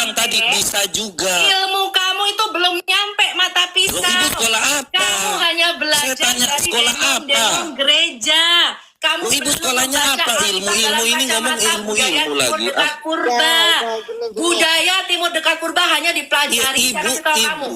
bilang tadi bisa juga. Ilmu kamu itu belum nyampe mata pisau. Loh, ibu sekolah apa? Kamu hanya belajar Saya tanya dari sekolah denom gereja. Kamu Loh, ibu sekolahnya apa? Ilmu ini ngomong ilmu lagi. Dekat purba. Budaya Timur Dekat Purba hanya dipelajari Ibu, kamu.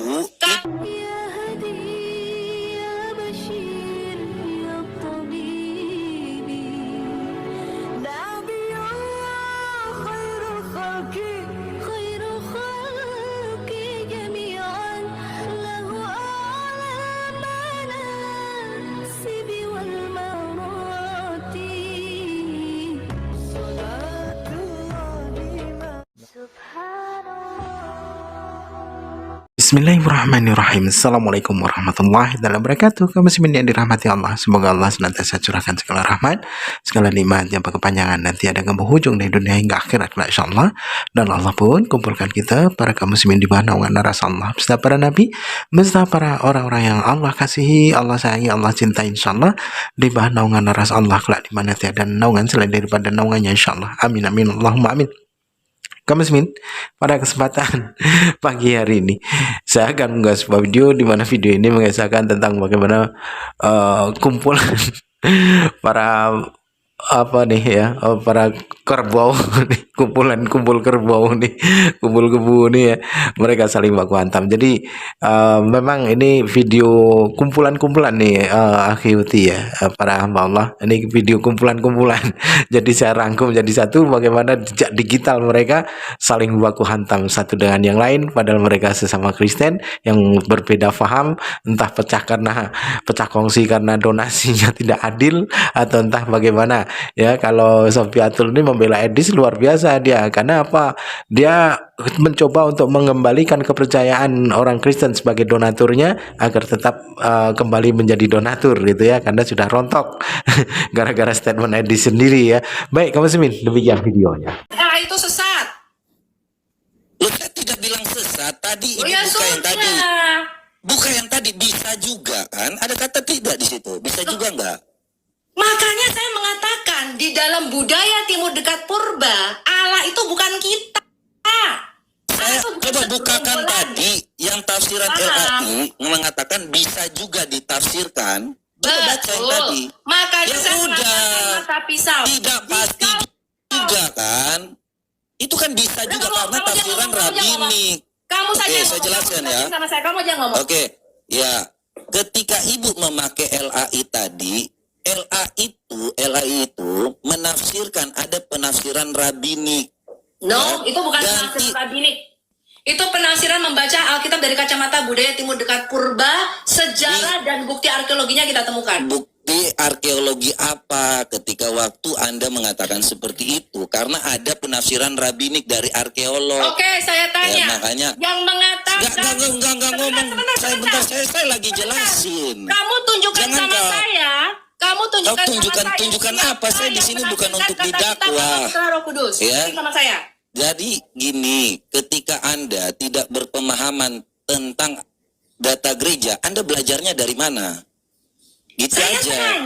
Bismillahirrahmanirrahim. Assalamualaikum warahmatullahi wabarakatuh. Kaum muslimin yang dirahmati Allah, semoga Allah senantiasa curahkan segala rahmat, segala nikmat yang berkepanjangan dan tiada berhujung dari dunia hingga akhirat insyaallah. Dan Allah pun kumpulkan kita para kaum muslimin di bawah naungan narasa Allah beserta para nabi, beserta para orang-orang yang Allah kasihi, Allah sayangi, Allah cintai insyaallah, di bawah naungan narasa Allah kelak di mana tiada naungan selain daripada naungannya insyaallah. Amin amin Allahumma amin. Kaum muslimin, pada kesempatan pagi hari ini saya akan mengunggah sebuah video di mana video ini mengisahkan tentang bagaimana kumpulan para para kerbau nih, kumpul kerbau nih, kumpul kebu nih ya, mereka saling baku hantam. Jadi memang ini video kumpulan nih akhirati ya, para hamba Allah, ini video kumpulan jadi saya rangkum jadi satu bagaimana jejak digital mereka saling baku hantam satu dengan yang lain, padahal mereka sesama Kristen yang berbeda faham, entah pecah kongsi karena donasinya tidak adil, atau entah bagaimana. Ya, kalau Sofiatul ini membela Edis luar biasa dia, karena apa? Dia mencoba untuk mengembalikan kepercayaan orang Kristen sebagai donaturnya agar tetap kembali menjadi donatur gitu ya, karena sudah rontok gara-gara statement Edis sendiri ya. Baik, kamu muslimin, demikian videonya. Nah, itu sesat. Loh, saya tidak bilang sesat tadi. Oh, ya Buka yang tadi bisa juga kan? Ada kata tidak di situ. Bisa juga enggak? Makanya saya mengatakan di dalam budaya Timur Dekat Purba, Allah itu bukan kita. Saya coba bukakan tadi yang tafsiran LAI mengatakan bisa juga ditafsirkan. Baca yang tadi. Makanya Ya saya udah. mata pisau. Tidak pasti juga kan? Itu kan bisa juga karena tafsiran Rabini. Kamu saja saya jelaskan ya. Sama saya, kamu aja ngomong. Oke, ya. Ketika ibu memakai LAI tadi, LAI itu menafsirkan, ada penafsiran Rabini. No, ya? itu bukan penafsiran Rabini. Itu penafsiran membaca Alkitab dari kacamata budaya Timur Dekat Purba, sejarah dan bukti arkeologinya kita temukan. Bukti arkeologi apa ketika waktu Anda mengatakan seperti itu? Karena ada penafsiran rabbinik dari arkeolog. Oke, saya tanya. Ya, makanya yang mengatakan enggak ngomong. Saya lagi jelasin. Kamu tunjukkan Jangan sama saya. Kamu tunjukkan apa? Saya di sini bukan untuk didakwa. Roh Kudus. Ya. Sama saya. Jadi gini, ketika Anda tidak berpemahaman tentang data gereja, Anda belajarnya dari mana? Gitu aja.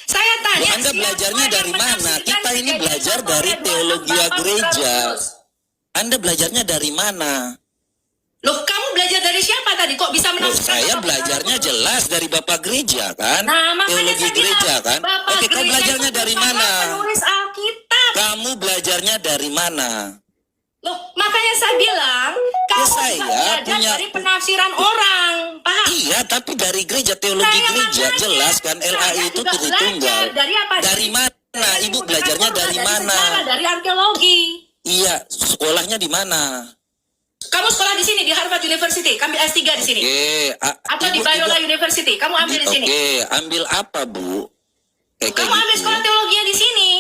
Saya tanya. Anda belajarnya dari mana? Kita ini belajar dari teologi gereja. Anda belajarnya dari mana? Loh, kamu belajar dari siapa tadi? Kok bisa menafsirkan? Saya belajarnya jelas dari Bapak Gereja kan? Nah, teologi gereja kan? Oke, kamu belajarnya dari mana? Penulis Alkitab. Kamu belajarnya dari mana? Loh, makanya saya bilang, kamu belajar dari penafsiran orang. Paham? Iya, tapi dari gereja, teologi gereja jelas kan, LAI itu Tritunggal. Dari apa? Dari mana? Ibu belajarnya dari mana? Dari arkeologi. Iya, sekolahnya di mana? Kamu sekolah di sini, di Harvard University. Kamu S3 di sini. Atau di Biola University. Kamu ambil di sini. Oke, ambil apa, Bu? Kamu ambil sekolah teologi di sini.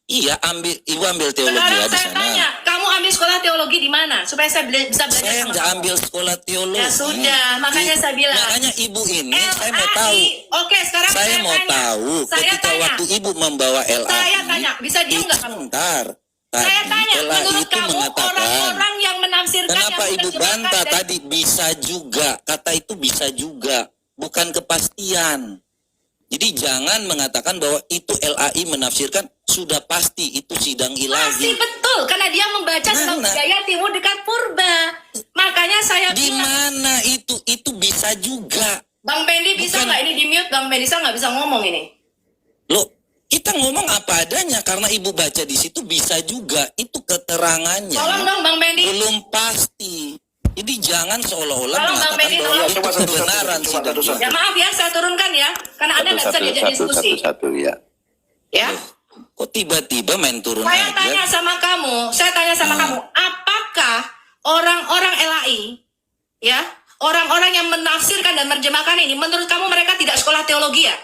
Iya, Ibu ambil teologi di sana. Saya tanya, kamu ambil sekolah teologi di mana? Supaya saya bisa belajar. Saya nggak ambil sekolah teologi. Ya sudah, makanya saya bilang. Makanya Ibu ini, saya mau tahu. Oke, sekarang saya mau tahu ketika waktu Ibu membawa LAI. Saya tanya, bisa diam nggak kamu? Sebentar. Saya tanya, menurut kamu orang-orang yang menafsirkan kenapa Ibu bantah tadi bisa juga? Kata itu bisa juga, bukan kepastian. Jadi jangan mengatakan bahwa itu LAI menafsirkan sudah pasti itu sidang Masih ilahi. betul, karena dia membaca dalam Mana? budaya timur dekat purba. Makanya saya Di bilang, mana itu bisa juga. Bang Pendi bisa Bukan. nggak ini di mute? Bang Pendi saya nggak bisa ngomong ini. Loh, kita ngomong apa adanya karena ibu baca di situ bisa juga itu keterangannya. Tolong dong Bang Pendi. Belum pasti. Jadi jangan seolah-olah Tolong, Bang mengatakan Benny, bahwa tolong. itu kebenaran Coba, sidang satu-satu. Ya maaf ya, saya turunkan ya, karena Anda nggak bisa diajak diskusi. Satu ya. Ya. Kok tiba-tiba main turun Saya aja? tanya sama kamu, apakah orang-orang LAI, ya, orang-orang yang menafsirkan dan menerjemahkan ini, menurut kamu mereka tidak sekolah teologi ya?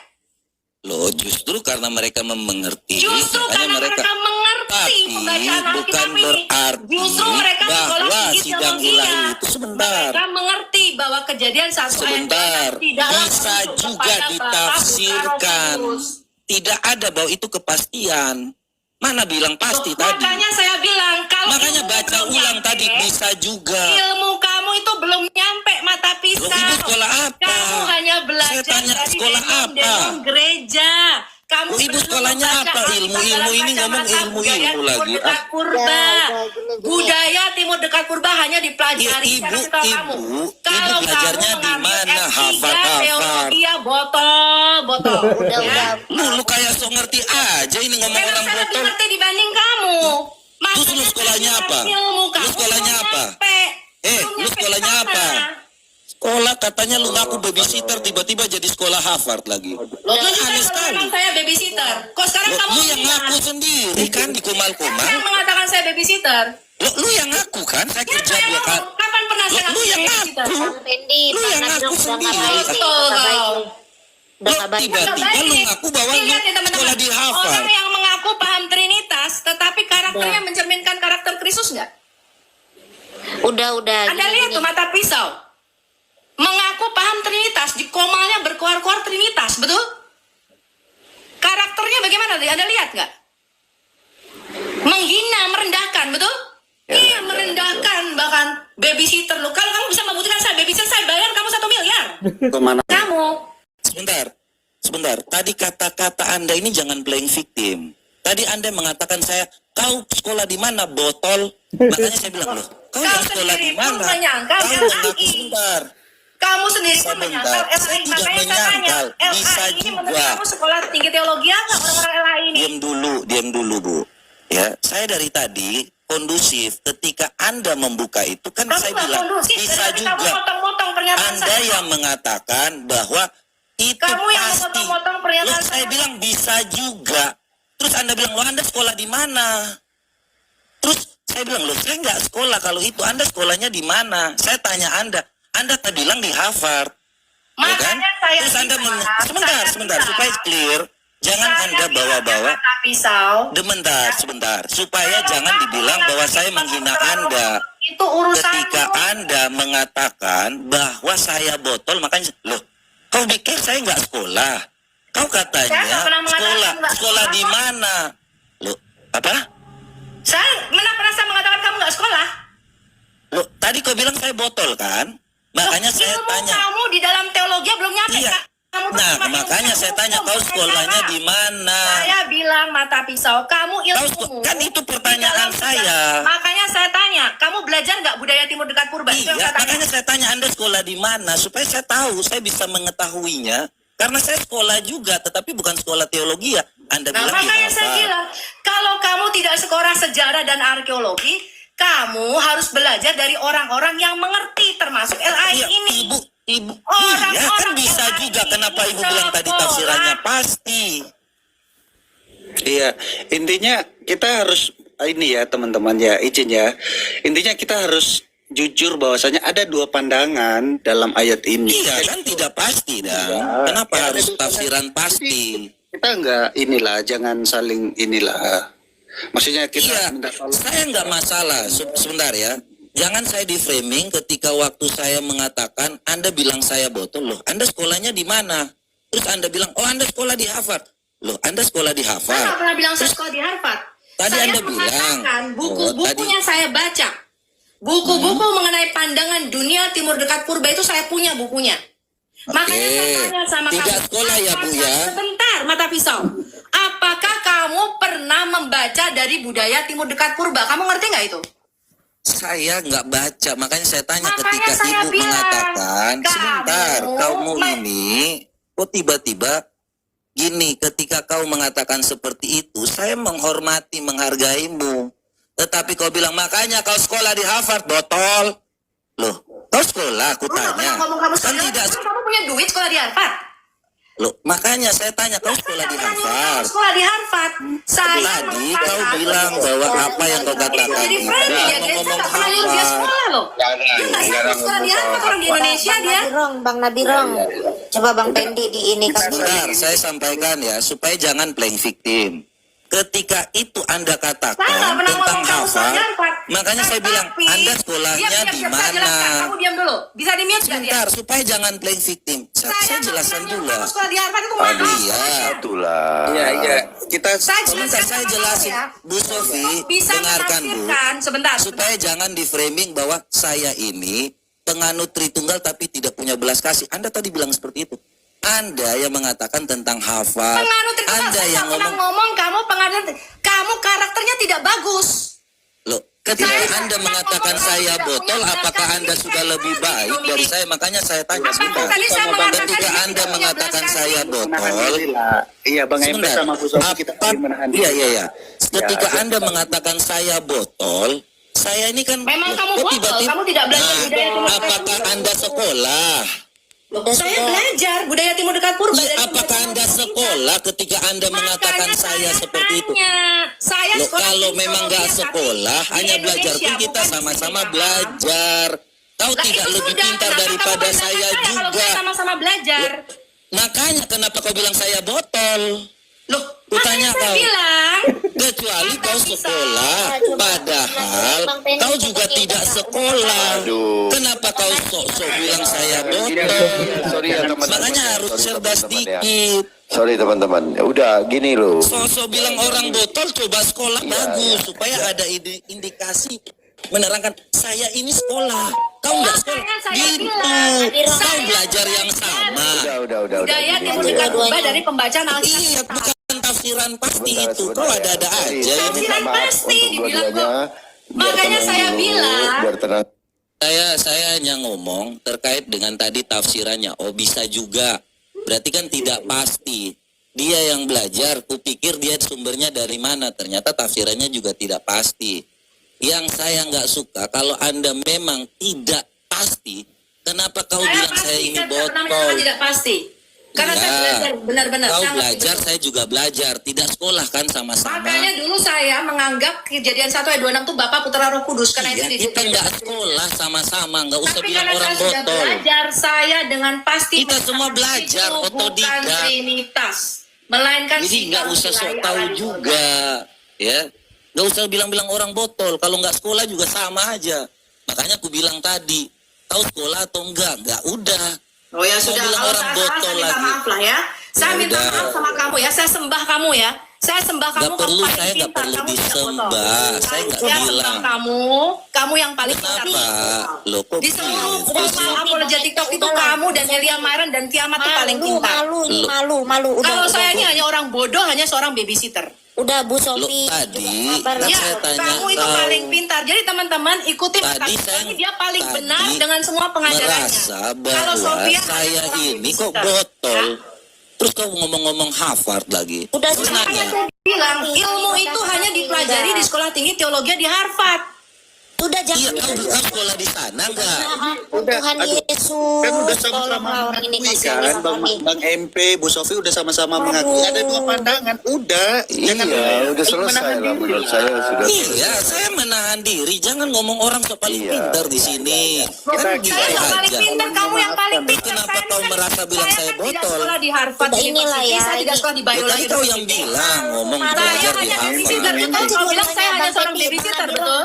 Loh, justru karena mereka mengerti. Justru karena mereka mengerti Tapi pembacaan bukan Alkitab ini. berarti Justru mereka sekolah bahwa tinggi sidang teologinya. ilahi itu sebentar. Mereka mengerti bahwa kejadian 1 ayat Sebentar, 12 tidaklah bisa merujuk juga kepada Bapa, ditafsirkan. Putra, Roh Kudus. Tidak ada bahwa itu kepastian. Mana bilang pasti Loh, tadi? Makanya saya bilang kalau Makanya ilmu baca belum ulang nyampe, tadi bisa juga. ilmu kamu itu belum nyampe mata pisau. Loh, ibu sekolah apa? Kamu hanya belajar Saya tanya, dari sekolah denom gereja. Kamu Loh, ibu perlu sekolahnya membaca apa? Alkitab Ilmu-ilmu dalam ini ngomong kacamata ilmu-ilmu budaya lagi. Timur dekat purba. Budaya timur dekat purba hanya dipelajari. Ya, Saya kasih tahu kamu. ibu belajarnya kamu di mengambil mana? S3 Hafal-hafal. teologi ya botol. Ya. Lu kayak so ngerti aja ini ngomong Memang orang saya lebih botol. ngerti dibanding kamu. Terus lu Makanya sekolahnya saya apa? bilang ilmu Lu kamu sekolahnya belum apa? nyampe. Belum Lu nyampe sekolahnya sana. apa? Sekolah katanya lu ngaku babysitter tiba-tiba jadi sekolah Harvard lagi. Lo Kan tunjukkan aneh kalau sekali. memang saya babysitter. Kok sekarang Lu, kamu lu yang bilang, ngaku sendiri kan di siapa Kumal-Kumal. yang mengatakan saya babysitter? Lu yang ngaku kan? Saya Siapa kerja yang 2 kali. ngomong? Kapan pernah saya Lu yang babysitter? ngaku. Bang Pendi, Lu yang karena ngaku bilang udah nggak sendiri. baik nih, Betul, udah baik kau. nih. Udah nggak baik. Tiba-tiba lu ngaku bahwa lu Lihat nih, teman-teman. sekolah di Harvard. Orang yang mengaku paham Trinitas, tetapi karakternya mencerminkan karakter Kristus nggak? Udah. Anda lihat tuh mata pisau. Mengaku paham Trinitas, di komalnya berkuar-kuar Trinitas, betul? Karakternya bagaimana? Anda lihat nggak? Menghina, merendahkan, betul? Iya, merendahkan bahkan babysitter lo. Kalau kamu bisa membuktikan saya babysitter, saya bayar kamu 1 miliar. Kemana? Kamu. Sebentar. Tadi kata-kata Anda ini jangan playing victim. Tadi Anda mengatakan saya, kau sekolah di mana, botol? Makanya saya bilang, loh, kau yang sekolah di sendiri pun mana? menyangkal Kau LAI. mengaku sebentar. Kamu sendiri pun Sebentar. menyangkal Saya LAI. tidak Makanya saya tanya, menyangkal. Bisa LAI ini menurut juga. kamu sekolah tinggi teologi apa orang-orang LAI ini? Diam dulu, Bu. Ya, saya dari tadi kondusif. Ketika Anda membuka itu kan Kamu saya nggak bilang kondusif, bisa dari tadi kamu juga. motong-motong pernyataan Anda saya. yang mengatakan bahwa itu Kamu yang pasti. memotong-motong pernyataan Loh, saya saya. bilang bisa juga. Terus Anda bilang, loh Anda sekolah di mana? Terus saya bilang, loh saya nggak sekolah kalau itu. Anda sekolahnya di mana? Saya tanya Anda tadi bilang di Harvard. Ya kan? Makanya saya Terus Anda bilang, sebentar bilang, supaya clear. Jangan saya Anda bilang bawa-bawa. kata pisau. Sebentar. Supaya Kalau jangan kamu dibilang bahwa saya mengatakan menghina terlalu Anda. Itu urusan Ketika Anda mengatakan bahwa saya botol, makanya, loh, kau pikir saya nggak sekolah? Kau Saya katanya nggak pernah mengatakan nggak sekolah di sekolah. mana? Loh, apa? Saya pernah saya mengatakan kamu nggak sekolah. Loh, tadi kau bilang saya botol kan? Makanya Loh, saya ilmu tanya. kamu di dalam teologi belum nyampe. Iya. Kak. Kamu tuh Nah, cuma ilmu makanya saya tanya hukum, kau bukan sekolahnya cara. di mana? Saya bilang mata pisau, kamu Kau ilmu. kan itu pertanyaan saya. Makanya saya tanya, kamu belajar nggak budaya timur dekat purba? Itu yang Iya, saya tanya. makanya saya tanya Anda sekolah di mana supaya saya tahu, saya bisa mengetahuinya. Karena saya sekolah juga, tetapi bukan sekolah teologi ya. Anda Nah, bilang di makanya saya Harvard. bilang, kalau kamu tidak sekolah sejarah dan arkeologi, kamu harus belajar dari orang-orang yang mengerti, termasuk LAI Iya, ini. ibu, Orang-orang iya kan bisa LAI juga. ini Kenapa ibu sekolah. bilang tadi tafsirannya pasti? Iya, intinya kita harus ini ya teman-teman ya, izin ya. Intinya kita harus jujur bahwasanya ada 2 pandangan dalam ayat ini. Iya kan tidak pasti dan Iya. kenapa Ya, harus ada tafsiran pasti? Kita enggak inilah, jangan saling inilah. Maksudnya kita Iya, minta tolong. saya nggak masalah. Sebentar ya. Jangan saya di framing ketika waktu saya mengatakan Anda bilang saya botol loh. Anda sekolahnya di mana? Terus Anda bilang, oh Anda sekolah di Harvard. Loh, Anda sekolah di Saya Harvard. nggak pernah bilang saya sekolah di Harvard. Tadi saya Anda mengatakan bilang, buku-bukunya saya baca. Buku-buku mengenai pandangan dunia timur dekat purba itu saya punya bukunya. Makanya saya Oke. tanya sama Tidak kamu. sekolah ya, Bu, ya? Sebentar, mata pisau. Apakah kamu pernah membaca dari budaya Timur Dekat Purba? Kamu ngerti nggak itu? Saya nggak baca, makanya saya tanya Makanya ketika saya ibu bilang, mengatakan, kamu sebentar, kamu me- ini, kok tiba-tiba gini, ketika kau mengatakan seperti itu, saya menghormati, menghargaimu. Tetapi kau bilang, makanya kau sekolah di Harvard, botol. Loh, kau sekolah, aku Lu nggak pernah tanya. ngomong kamu Kan sekolah. tidak, Kamu punya duit sekolah di Harvard? loh, makanya saya tanya, kau sekolah di Harvard. Sekolah di Harvard. Saya Tadi kau bilang bahwa apa yang kau katakan jadi itu friendly ya, dia ngomong nggak pernah nyuruh dia Harvard. sekolah loh. Dia nggak sanggup sekolah di Harvard, orang di Indonesia dia. Bang Nabirong. Coba Bang Pendi di ini kan. Sebentar, saya sampaikan ya, supaya jangan playing victim. Ketika itu Anda katakan Saya nggak pernah tentang ngomong kamu sekolah di Harvard, Harvard. makanya saya bilang, Tapi- Anda sekolahnya Diam, di diam, saya mana? jelaskan. Kamu diam dulu. Bisa di mute nggak dia? Sebentar, supaya jangan playing victim. Saya jelaskan dulu. Kamu sekolah di Harvard itu mahal. Iya. Itulah. Iya, iya. Kita Saya Sebentar, jelaskan saya sama jelasin. kamu ya. Bu Sofi, Bisa dengarkan Bu. menafsirkan sebentar. Supaya jangan di framing bahwa saya ini penganut Tritunggal tapi tidak punya belas kasih. Anda tadi bilang seperti itu. Anda yang mengatakan tentang Harvard. Penganut itu Anda saya yang nggak pernah ngomong. ngomong kamu penganut, kamu karakternya tidak bagus. Loh, ketika Saya Anda tidak mengatakan ngomong saya tidak botol, punya belas apakah kasih. Anda sudah Saya lebih tidak baik Dominic. dari saya? Makanya saya tanya Apakah sebentar. tadi saya mengatakan Ketika dia Anda tidak punya mengatakan belas saya kasih? menahan botol, diri lah. Iya, Bang Empe sebentar. sama Bu Sofi kita Apa- lagi menahan diri. Iya, iya, iya. Ketika Ya, Anda mengatakan saya botol, saya ini kan Memang loh, kamu kok botol, tiba-tiba- kamu tidak belajar Nah, budaya Timur Dekat apakah Purba. Anda sekolah? Saya belajar budaya Timur Dekat Purba. Iya, dari apakah budaya Anda Timur Dekat sekolah ketika Anda mengatakan Makanya saya seperti itu? tanya. Saya Loh, sekolah kalau di memang nggak Soloria, sekolah, tapi hanya di belajar Indonesia, pun kita bukan di sama-sama sini, belajar. Kau Lah, tidak itu lebih sudah. pintar Kenapa daripada kamu belajar saya Kalau juga. kita sama-sama belajar. Makanya kenapa kau bilang saya botol? Loh, Kutanya makanya saya kau. bilang. Kecuali kau bisa. sekolah, padahal kau juga tidak sekolah. Aduh. Kenapa kau sok-sok bilang saya Gini, botol? sorry ya teman-teman. Makanya harus Sorry, cerdas teman-teman ya. dikit. Sorry teman-teman. Udah gini loh. Sok-sok bilang orang botol, coba sekolah Iya, bagus iya. supaya ada indikasi menerangkan saya ini sekolah, kau nggak sekolah. Makanya saya Gitu. bilang, Kau saya belajar yang sama. Udah. Budaya Gini Timur dulu Dekat ya. Purba dari pembacaan Alkitab. Iya, bukan tafsiran pasti Sebentar, itu. sebentar Kau ya. ada-ada Sorry, aja saya ini. minta maaf Pasti untuk dibilang dua-duanya. kok. Biar Makanya tenang saya dulu, bilang. biar tenang. Saya hanya ngomong terkait dengan tadi tafsirannya. Oh, bisa juga. Berarti kan tidak pasti. Dia yang belajar, kupikir dia sumbernya dari mana. Ternyata tafsirannya juga tidak pasti. Yang saya nggak suka, kalau Anda memang tidak pasti, kenapa kau bilang saya ini saya tidak pernah botol? menyatakan tidak pasti. Karena saya Iya. belajar benar-benar. Kau saya ngerti belajar, betul. saya juga belajar. Tidak sekolah kan sama-sama. Makanya dulu saya menganggap kejadian 1 ayat 26 itu Bapak Putra Roh Kudus. Karena Iya, itu kita nggak sekolah sama-sama, nggak usah Tapi bilang karena orang saya sudah botol. belajar, saya dengan pasti Kita semua mengatakan belajar, itu otodidak. bukan Trinitas, melainkan Jadi nggak sikap usah sok wilayah tahu orang juga, ya. Nggak usah bilang-bilang orang botol. Kalau nggak sekolah juga sama aja. Makanya aku bilang tadi, kau sekolah atau enggak? Nggak udah. Oh ya Kau sudah, bilang kalau orang saya salah, botol saya minta lagi. maaf lah ya. Saya Ya minta udah. maaf sama kamu ya, saya sembah kamu ya. Saya sembah kamu, Nggak perlu, paling saya nggak pintar, perlu kamu tidak disembah. botol. Saya nggak Saya bilang. sembah kamu yang paling pintar. Kenapa? Loh, kok Di seluruh gitu profil sih? apologetic TikTok itu kamu dan Elia Myron dan Kiamat itu paling pintar. Malu. Kalau saya ini hanya orang bodoh, hanya seorang babysitter. Udah Bu Loh, Sofi. tadi Kabar kan Ya, saya tanya kamu itu kau. paling pintar. Jadi teman-teman ikuti Tadi Mas saya Kami, dia paling tadi benar dengan semua pengajarannya. merasa Kalau bahwa Sofia saya hanya seorang ini kok babysitter. botol. Ya. Terus kau ngomong-ngomong Harvard lagi. Udah Terus sudah. nanya, Saya bilang ilmu itu hanya dipelajari di sekolah tinggi teologi di Harvard. Sudah iya jangan. kau sekolah di sana enggak? Tuhan aduh. Yesus. Kan udah Tolonglah sama-sama orang ini mengakui kasihan kan, sama Bang, kami. Bang MP, Bu Sofi udah sama-sama mengakui ada dua pandangan. Udah, jangan Iya, udah selesai menahan lah diri. menurut saya sudah. Iya, saya menahan diri. Jangan ngomong orang sok paling Iya. pintar di sini. Kan Saya gitu yang paling aja. pintar, kamu yang paling pintar. Kenapa Saya kau kan- merasa bilang saya kan tidak botol? sekolah di Harvard Udah inilah University, ya, saya tidak ini. sekolah di Ya, biologi. tadi kau yang bilang ngomong Saya belajar di hanya babysitter, Harvard. betul? Kau bilang saya hanya seorang babysitter, betul?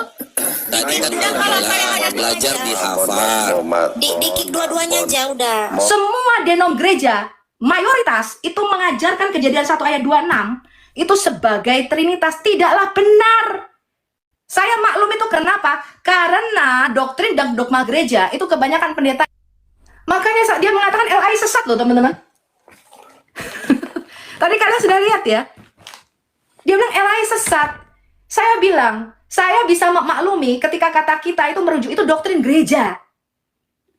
Tadi kan kau kalau saya bilang hanya belajar di Harvard. Di-kick dua-duanya aja udah. Semua denom gereja mayoritas itu mengajarkan kejadian 1 ayat 26 itu sebagai trinitas, tidaklah benar. Saya maklum itu kenapa? Karena doktrin dan dogma gereja itu kebanyakan pendeta Makanya saat dia mengatakan LAI sesat loh teman-teman. Tadi kalian sudah lihat ya. Dia bilang LAI sesat. Saya bilang, saya bisa memaklumi ketika kata kita itu merujuk, itu doktrin gereja.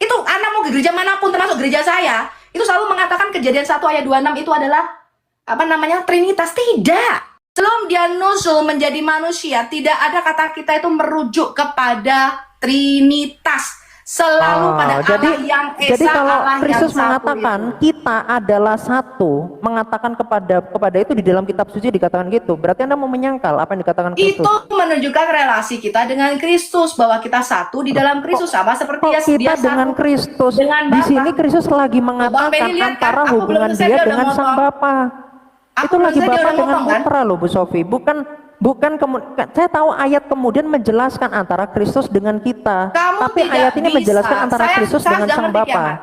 Itu Anda mau ke gereja manapun termasuk gereja saya, itu selalu mengatakan Kejadian 1 ayat 26 itu adalah apa namanya? Trinitas. Tidak. Sebelum dia nusul menjadi manusia, tidak ada kata kita itu merujuk kepada Trinitas. Selalu pada Allah yang Esa, jadi kalau Allah Kristus yang satu mengatakan itu. kita adalah satu, mengatakan kepada itu di dalam kitab suci dikatakan gitu, berarti Anda mau menyangkal apa yang dikatakan Kristus? Itu menunjukkan relasi kita dengan Kristus, bahwa kita satu di dalam Kristus, sama seperti Kok kita dia dengan satu Kristus dengan di Bapa. sini Kristus lagi Bang mengatakan Benny lihat kan, antara aku belum hubungan selesai, dia dia udah dengan sang motong. Bapa. Aku Itu belum lagi selesai, dia Bapa udah dengan motong, kan? Putra loh Bu Sofi, bukan kemudian saya tahu ayat kemudian menjelaskan antara Kristus dengan kita, Kamu tapi tidak ayat ini bisa. menjelaskan antara Kristus Saya dengan sudah sang ngerti, Bapa. Kiamat.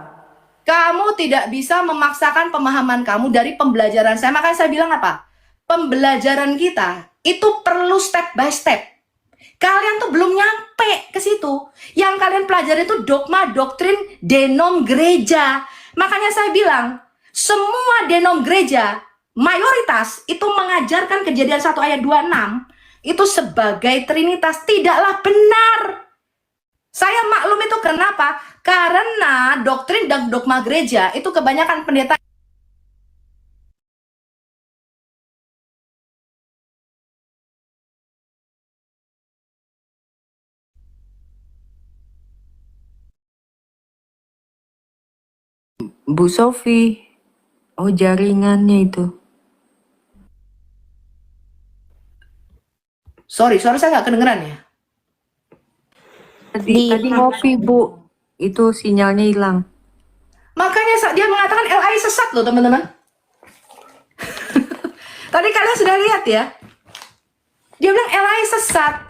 Kamu tidak bisa memaksakan pemahaman kamu dari pembelajaran saya. Makanya saya bilang apa? Pembelajaran kita itu perlu step by step. Kalian tuh belum nyampe ke situ. Yang kalian pelajari itu dogma, doktrin, denom gereja. Makanya saya bilang, semua denom gereja mayoritas itu mengajarkan Kejadian 1 ayat 26 itu sebagai Trinitas. Tidaklah benar. Saya maklum itu kenapa? Karena doktrin dan dogma gereja itu kebanyakan pendeta Bu Sofi, oh jaringannya itu. Sorry saya nggak kedengeran ya. Tadi ngopi Bu, itu sinyalnya hilang. Makanya saat dia mengatakan LAI sesat loh teman-teman. Tadi kalian sudah lihat ya. Dia bilang LAI sesat.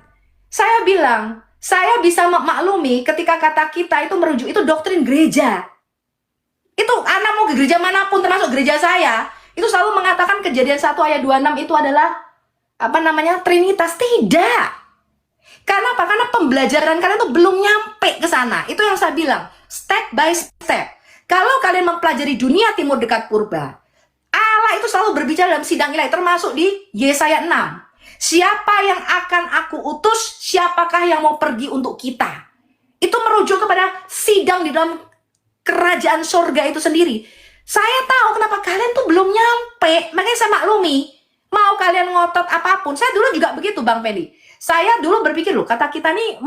Saya bilang, saya bisa memaklumi ketika kata kita itu merujuk, itu doktrin gereja. Itu Anda mau ke gereja manapun termasuk gereja saya, itu selalu mengatakan Kejadian 1 ayat 26 itu adalah apa namanya? Trinitas. Tidak. Karena apa? Karena pembelajaran kalian tuh belum nyampe ke sana. Itu yang saya bilang, step by step. Kalau kalian mempelajari dunia timur dekat purba, Allah itu selalu berbicara dalam sidang ilahi, termasuk di Yesaya 6. Siapa yang akan aku utus? Siapakah yang mau pergi untuk kita? Itu merujuk kepada sidang di dalam kerajaan sorga itu sendiri. Saya tahu kenapa kalian tuh belum nyampe. Makanya saya maklumi. Mau kalian ngotot apapun. Saya dulu juga begitu Bang Fendi. Saya dulu berpikir loh, kata kita nih,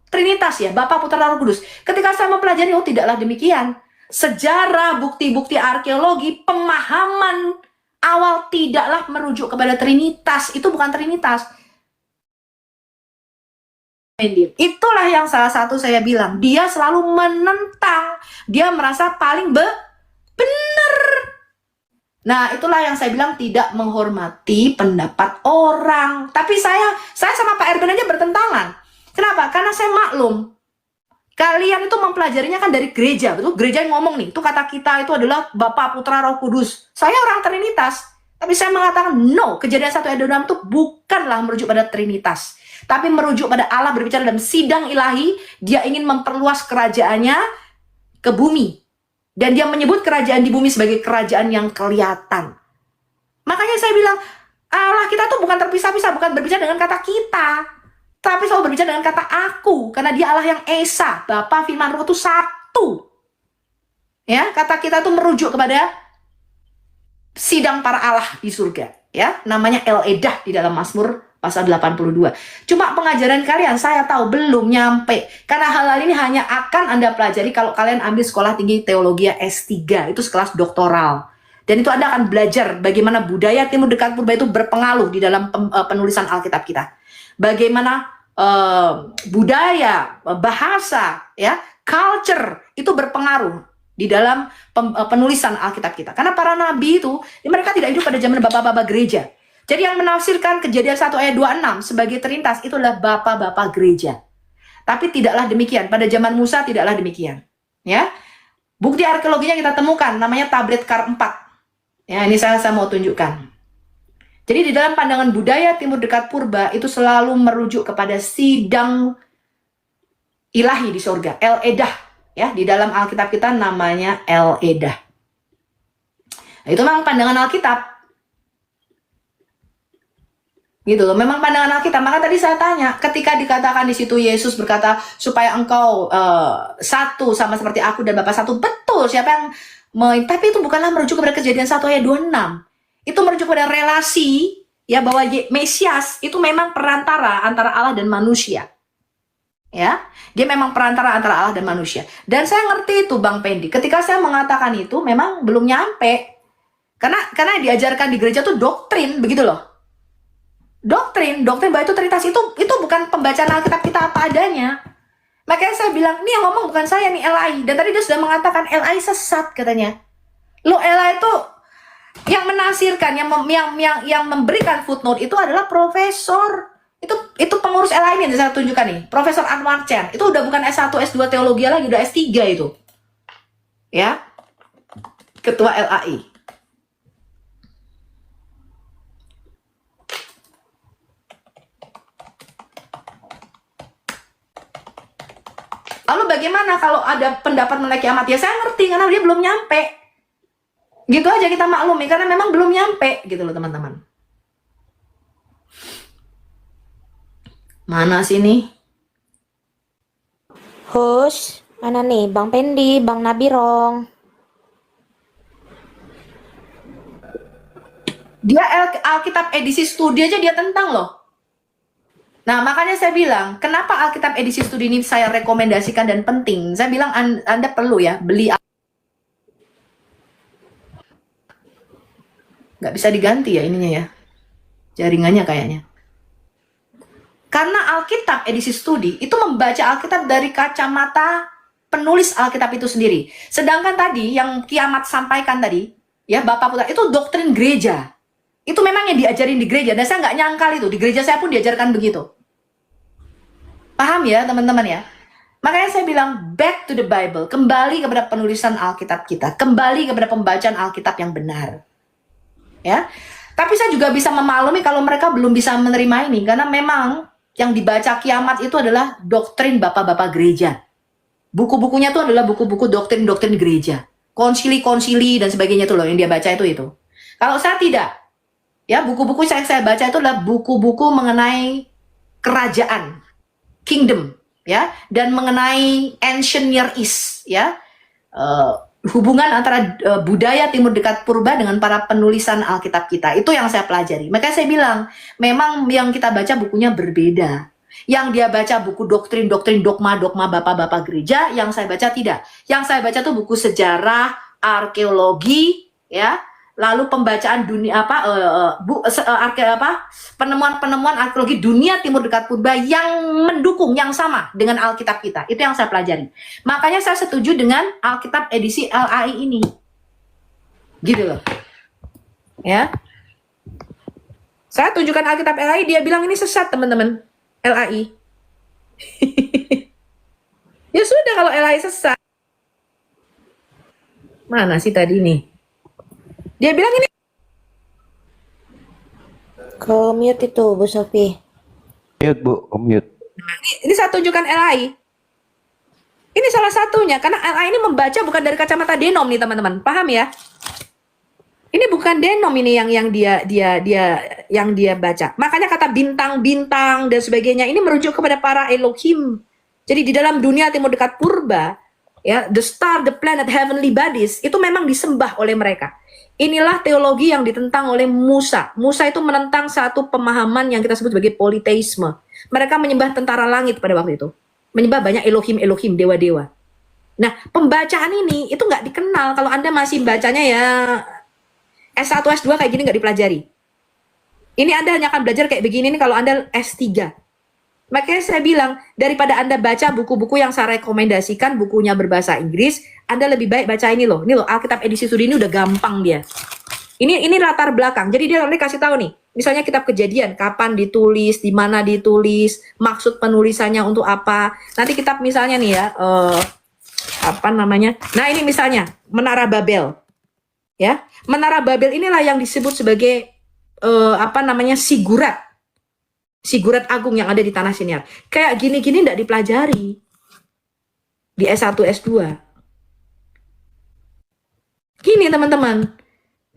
Trinitas ya, Bapa, Putra, Roh Kudus. Ketika saya mempelajari, oh tidaklah demikian. Sejarah, bukti-bukti arkeologi, pemahaman awal tidaklah merujuk kepada Trinitas. Itu bukan Trinitas. Itulah yang salah satu saya bilang. Dia selalu menentang. Dia merasa paling benar. Nah, itulah yang saya bilang tidak menghormati pendapat orang. Tapi saya sama Pak Erben aja bertentangan. Kenapa? Karena saya maklum. Kalian itu mempelajarinya kan dari gereja, betul? Gereja yang ngomong nih, itu kata kita itu adalah Bapa, Putra, Roh Kudus. Saya orang Trinitas, tapi saya mengatakan no, Kejadian 1 ayat 26 itu bukanlah merujuk pada Trinitas, tapi merujuk pada Allah berbicara dalam sidang ilahi. Dia ingin memperluas kerajaannya ke bumi, dan dia menyebut kerajaan di bumi sebagai kerajaan yang kelihatan. Makanya saya bilang Allah kita tuh bukan terpisah-pisah, bukan berbicara dengan kata kita, tapi selalu berbicara dengan kata aku, karena dia Allah yang Esa, Bapa, Firman, Roh itu satu. Ya, kata kita tuh merujuk kepada sidang para Allah di surga, ya, namanya El Edah di dalam Mazmur pasal 82. Cuma pengajaran kalian saya tahu belum nyampe, karena hal-hal ini hanya akan Anda pelajari kalau kalian ambil sekolah tinggi teologi S3, itu sekelas doktoral. Dan itu Anda akan belajar bagaimana budaya timur dekat purba itu berpengaruh di dalam penulisan Alkitab kita. Bagaimana budaya, bahasa, ya, culture itu berpengaruh di dalam penulisan Alkitab kita. Karena para nabi itu, mereka tidak hidup pada zaman bapak-bapak gereja. Jadi yang menafsirkan Kejadian 1 ayat 26 sebagai Trinitas itu adalah bapak-bapak gereja. Tapi tidaklah demikian. Pada zaman Musa tidaklah demikian. Ya, bukti arkeologinya kita temukan, namanya tablet Kar 4. Ya, ini saya mau tunjukkan. Jadi di dalam pandangan budaya timur dekat purba itu selalu merujuk kepada sidang ilahi di surga, El Edah, Ya, di dalam Alkitab kita namanya El Edah. Nah, itu memang pandangan Alkitab. Gitu loh, memang pandangan Alkitab. Maka tadi saya tanya, ketika dikatakan di situ Yesus berkata supaya engkau satu sama seperti aku dan Bapa satu, betul. Siapa yang tapi itu bukanlah merujuk kepada Kejadian 1 ayat 26. Itu merujuk pada relasi, ya, bahwa Mesias itu memang perantara antara Allah dan manusia. Ya, dia memang perantara antara Allah dan manusia. Dan saya ngerti itu Bang Pendi. Ketika saya mengatakan itu memang belum nyampe. Karena diajarkan di gereja tuh doktrin, begitu loh. Doktrin bahwa itu Trinitas itu bukan pembacaan Alkitab kita apa adanya. Makanya saya bilang, ini yang ngomong bukan saya nih, LAI. Dan tadi dia sudah mengatakan LAI sesat katanya. Lo LAI itu yang menafsirkan, yang memberikan footnote itu adalah profesor. Itu pengurus LAI yang saya tunjukkan nih, Profesor Anwar Chen. Itu udah bukan S1, S2 teologi lagi, udah S3 itu. Ya. Ketua LAI. Lalu bagaimana kalau ada pendapat mengenai kiamat? Ya saya ngerti karena dia belum nyampe. Gitu aja kita maklumi karena memang belum nyampe gitu loh teman-teman. Mana sini? Hush, mana nih Bang Pendi, Bang Nabirong? Dia Alkitab edisi studi aja dia tentang loh. Nah makanya saya bilang, kenapa Alkitab edisi studi ini saya rekomendasikan dan penting? Saya bilang Anda perlu ya beli. Nggak bisa diganti ya ininya ya, jaringannya kayaknya. Karena Alkitab edisi studi itu membaca Alkitab dari kacamata penulis Alkitab itu sendiri. Sedangkan tadi yang Kiamat sampaikan tadi, ya Bapak Putra, itu doktrin gereja. Itu memang yang diajarin di gereja. Dan saya nggak nyangkal itu, di gereja saya pun diajarkan begitu. Paham ya teman-teman ya? Makanya saya bilang back to the Bible, kembali kepada penulisan Alkitab kita, kembali kepada pembacaan Alkitab yang benar. Ya. Tapi saya juga bisa memaklumi kalau mereka belum bisa menerima ini karena memang yang dibaca Kiamat itu adalah doktrin bapak-bapak gereja. Buku-bukunya itu adalah buku-buku doktrin-doktrin gereja. Konsili-konsili dan sebagainya itu loh yang dia baca itu. Kalau saya tidak. Ya, buku-buku yang saya baca itu adalah buku-buku mengenai kerajaan, kingdom, ya, dan mengenai ancient Near East, ya. Hubungan antara budaya Timur Dekat Purba dengan para penulisan Alkitab kita. Itu yang saya pelajari. Makanya saya bilang, memang yang kita baca bukunya berbeda. Yang dia baca buku doktrin-doktrin, dogma-dogma bapak-bapak gereja, yang saya baca tidak. Yang saya baca tuh buku sejarah, arkeologi, ya. Lalu pembacaan dunia penemuan-penemuan arkeologi dunia Timur Dekat Purba yang mendukung yang sama dengan Alkitab kita. Itu yang saya pelajari. Makanya saya setuju dengan Alkitab edisi LAI ini. Gitu loh. Ya. Saya tunjukkan Alkitab LAI, dia bilang ini sesat, teman-teman. LAI. Ya sudah kalau LAI sesat. Mana sih tadi nih? Dia bilang ini Ke mute itu Bu Sofi. Mute Bu, mute. ini saya tunjukkan LAI. Ini salah satunya karena LAI ini membaca bukan dari kacamata denom nih teman-teman. Paham ya? Ini bukan denom ini yang dia baca. Makanya kata bintang-bintang dan sebagainya ini merujuk kepada para Elohim. Jadi di dalam dunia Timur Dekat Purba, ya, the star, the planet, heavenly bodies itu memang disembah oleh mereka. Inilah teologi yang ditentang oleh Musa. Musa itu menentang satu pemahaman yang kita sebut sebagai politeisme. Mereka menyembah tentara langit pada waktu itu. Menyembah banyak Elohim, dewa-dewa. Nah, pembacaan ini itu nggak dikenal. Kalau Anda masih bacanya ya S1, S2 kayak gini nggak dipelajari. Ini Anda hanya akan belajar kayak begini nih kalau Anda S3. Makanya saya bilang, daripada Anda baca buku-buku yang saya rekomendasikan, bukunya berbahasa Inggris, Anda lebih baik baca ini loh. Ini loh, Alkitab edisi studi ini udah gampang dia. Ini latar belakang. Jadi dia nanti kasih tahu nih, misalnya kitab Kejadian, kapan ditulis, di mana ditulis, maksud penulisannya untuk apa. Nanti kitab misalnya nih ya, apa namanya? Nah ini misalnya Menara Babel, ya. Menara Babel inilah yang disebut sebagai Sigurat agung yang ada di tanah Siniar. Kayak gini-gini tidak dipelajari. di S1, S2. Gini teman-teman.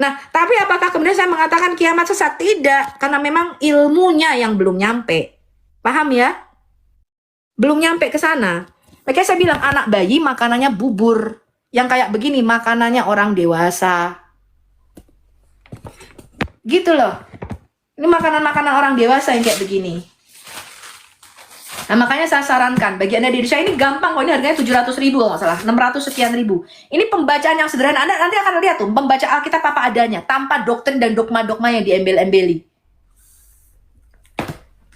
Nah, tapi apakah kemudian saya mengatakan kiamat sesat? Tidak, karena memang ilmunya yang belum nyampe. Paham ya? Belum nyampe ke sana. Makanya saya bilang anak bayi makanannya bubur. Yang kayak begini makanannya orang dewasa. Gitu loh. Ini makanan-makanan orang dewasa yang kayak begini. Nah, makanya saya sarankan bagi Anda di Indonesia ini gampang kok, ini harganya 700.000 kalau nggak salah, 600 sekian ribu. Ini pembacaan yang sederhana. Anda nanti akan lihat tuh, membaca Alkitab apa adanya, tanpa doktrin dan dogma-dogma yang diembel-embeli.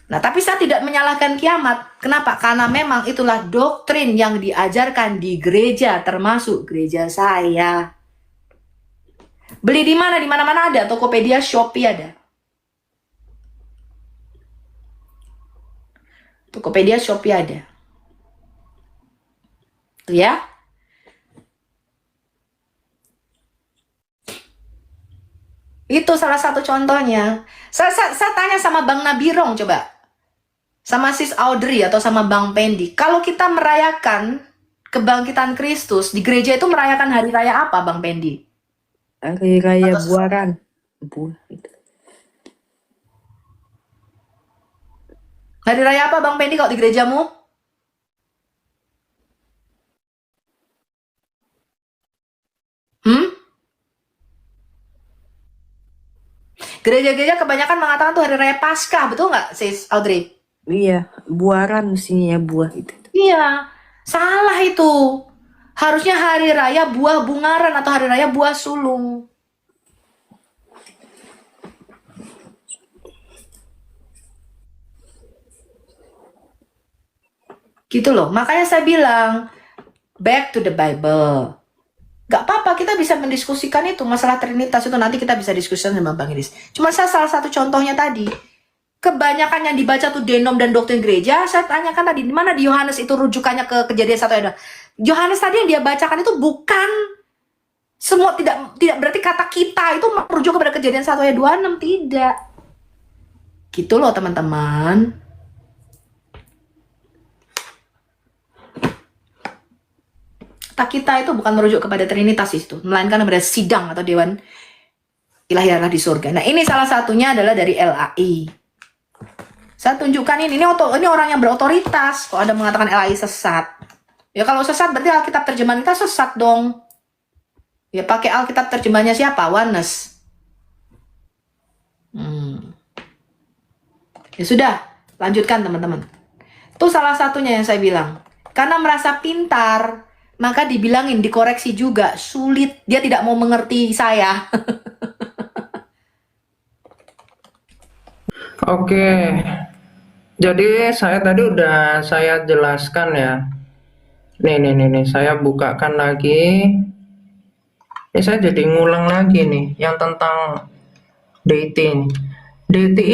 Nah, tapi saya tidak menyalahkan kiamat. Kenapa? Karena memang itulah doktrin yang diajarkan di gereja, termasuk gereja saya. Beli di mana? Di mana-mana ada. Tokopedia, Shopee ada. Tokopedia, Shopee ada. Tuh ya. Itu salah satu contohnya. Saya tanya sama Bang Nabirong coba. Sama Sis Audrey atau sama Bang Pendi. Kalau kita merayakan kebangkitan Kristus, di gereja itu merayakan hari raya apa Bang Pendi? Hari raya buaran. Buah itu. Hari raya apa Bang Pendi kalau di gerejamu? Gereja-gereja kebanyakan mengatakan tuh hari raya Paskah, betul nggak, Sis Audrey? Iya, buaran mestinya buah itu. Iya, salah itu. Harusnya hari raya buah bungaran atau hari raya buah sulung. Gitu loh. Makanya saya bilang, back to the Bible. Gak apa-apa, kita bisa mendiskusikan itu. Masalah Trinitas itu nanti kita bisa diskusikan sama Bang Idris. Cuma saya salah satu contohnya tadi. Kebanyakan yang dibaca tuh denom dan doktrin gereja, saya tanyakan tadi, di mana di Yohanes itu rujukannya ke Kejadian 1 ayat 2. Yohanes tadi yang dia bacakan itu bukan semua, tidak berarti kata kita itu merujuk kepada Kejadian 1 ayat 26, tidak. Gitu loh teman-teman. Kata kita itu bukan merujuk kepada Trinitas itu, melainkan kepada sidang atau dewan ilahi Allah di surga. Nah, ini salah satunya adalah dari LAI. Saya tunjukkan ini orang yang berotoritas. Kalau Anda mengatakan LAI sesat, ya kalau sesat berarti Alkitab terjemahan kita sesat dong. Ya pakai Alkitab terjemahannya siapa? Oneness. Ya sudah, lanjutkan teman-teman. Itu salah satunya yang saya bilang. Karena merasa pintar, maka dibilangin, dikoreksi juga. Sulit, dia tidak mau mengerti saya. Oke, jadi saya tadi udah saya jelaskan ya. Nih, saya bukakan lagi. Ini saya jadi ngulang lagi nih, yang tentang deity ini. Deity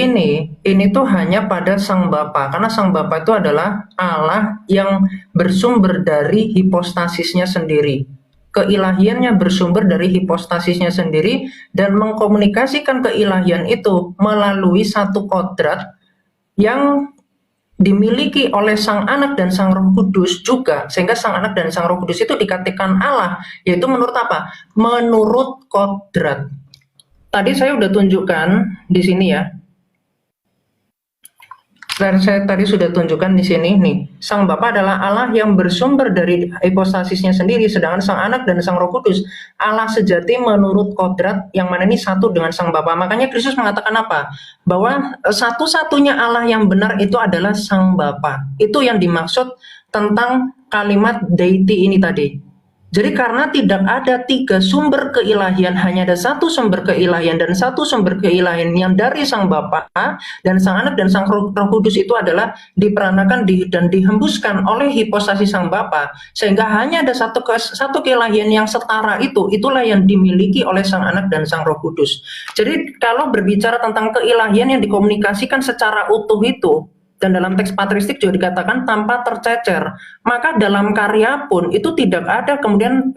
ini tuh hanya pada Sang Bapa, karena Sang Bapa itu adalah Allah yang bersumber dari hipostasisnya sendiri. Keilahiannya bersumber dari hipostasisnya sendiri dan mengkomunikasikan keilahian itu melalui satu kodrat yang dimiliki oleh Sang Anak dan Sang Roh Kudus juga, sehingga Sang Anak dan Sang Roh Kudus itu dikatakan Allah, yaitu menurut apa? Menurut kodrat. Tadi saya udah tunjukkan di sini ya. Saya tadi sudah tunjukkan di sini nih. Sang Bapa adalah Allah yang bersumber dari hipostasisnya sendiri, sedangkan Sang Anak dan Sang Roh Kudus Allah sejati menurut kodrat, yang mana ini satu dengan Sang Bapa. Makanya Kristus mengatakan apa? Bahwa satu-satunya Allah yang benar itu adalah Sang Bapa. Itu yang dimaksud tentang kalimat deity ini tadi. Jadi karena tidak ada tiga sumber keilahian, hanya ada satu sumber keilahian, dan satu sumber keilahian yang dari Sang Bapa dan Sang Anak dan Sang Roh Kudus itu adalah diperanakan dan dihembuskan oleh hipostasi Sang Bapa, sehingga hanya ada satu keilahian yang setara itulah yang dimiliki oleh Sang Anak dan Sang Roh Kudus. Jadi kalau berbicara tentang keilahian yang dikomunikasikan secara utuh itu, dan dalam teks patristik juga dikatakan tanpa tercecer, maka dalam karya pun itu tidak ada kemudian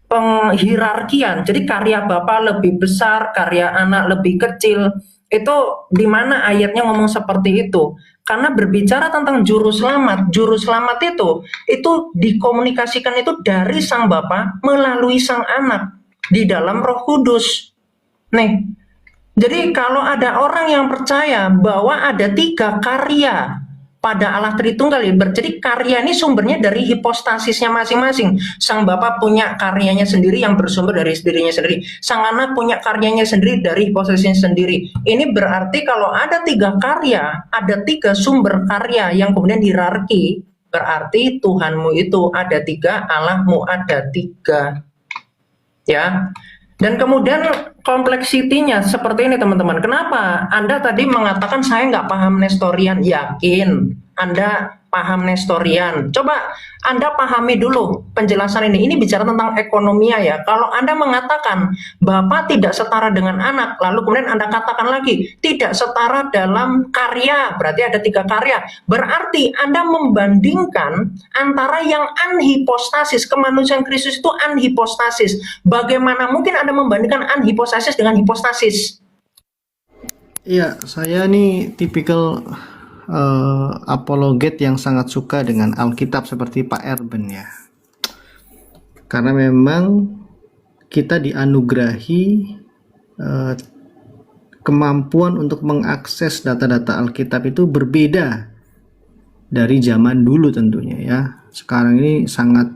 penghierarkian. Jadi karya Bapa lebih besar, karya Anak lebih kecil. Itu di mana ayatnya ngomong seperti itu? Karena berbicara tentang juru selamat itu dikomunikasikan itu dari Sang Bapa melalui Sang Anak di dalam Roh Kudus. Nih, jadi kalau ada orang yang percaya bahwa ada 3 karya pada Allah Tritunggal, jadi karya ini sumbernya dari hipostasisnya masing-masing. Sang Bapa punya karyanya sendiri yang bersumber dari dirinya sendiri. Sang Anak punya karyanya sendiri dari hipostasisnya sendiri. Ini berarti kalau ada 3 karya, ada 3 sumber karya yang kemudian hierarki, berarti Tuhanmu itu ada 3, Allahmu ada 3. Ya. Dan kemudian kompleksitinya seperti ini teman-teman. Kenapa Anda tadi mengatakan saya nggak paham Nestorian? Yakin Anda paham Nestorian. Coba Anda pahami dulu penjelasan ini. Ini bicara tentang ekonomia ya. Kalau Anda mengatakan Bapa tidak setara dengan Anak, lalu kemudian Anda katakan lagi tidak setara dalam karya, berarti ada 3 karya. Berarti Anda membandingkan antara yang anhipostasis, kemanusiaan Kristus itu anhipostasis. Bagaimana mungkin Anda membandingkan anhipostasis dengan hipostasis? Iya, saya nih tipikal apologet yang sangat suka dengan Alkitab seperti Pak Erben ya. Karena memang kita dianugerahi kemampuan untuk mengakses data-data Alkitab itu berbeda dari zaman dulu tentunya ya. Sekarang ini sangat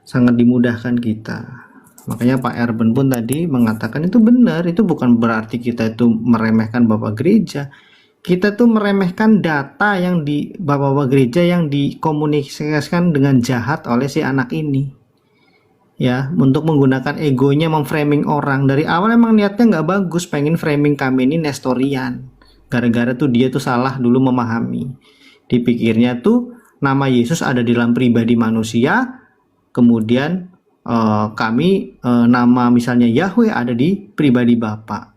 dimudahkan kita. Makanya Pak Erben pun tadi mengatakan itu benar, itu bukan berarti kita itu meremehkan Bapak Gereja. Kita tuh meremehkan data yang di Bapak-Bapak Gereja yang dikomunikasikan dengan jahat oleh si anak ini. Ya, untuk menggunakan egonya memframing orang. Dari awal emang niatnya nggak bagus, pengen framing kami ini Nestorian. Gara-gara tuh dia tuh salah dulu memahami. Dipikirnya tuh nama Yesus ada di dalam pribadi manusia, kemudian kami nama misalnya Yahweh ada di pribadi Bapa.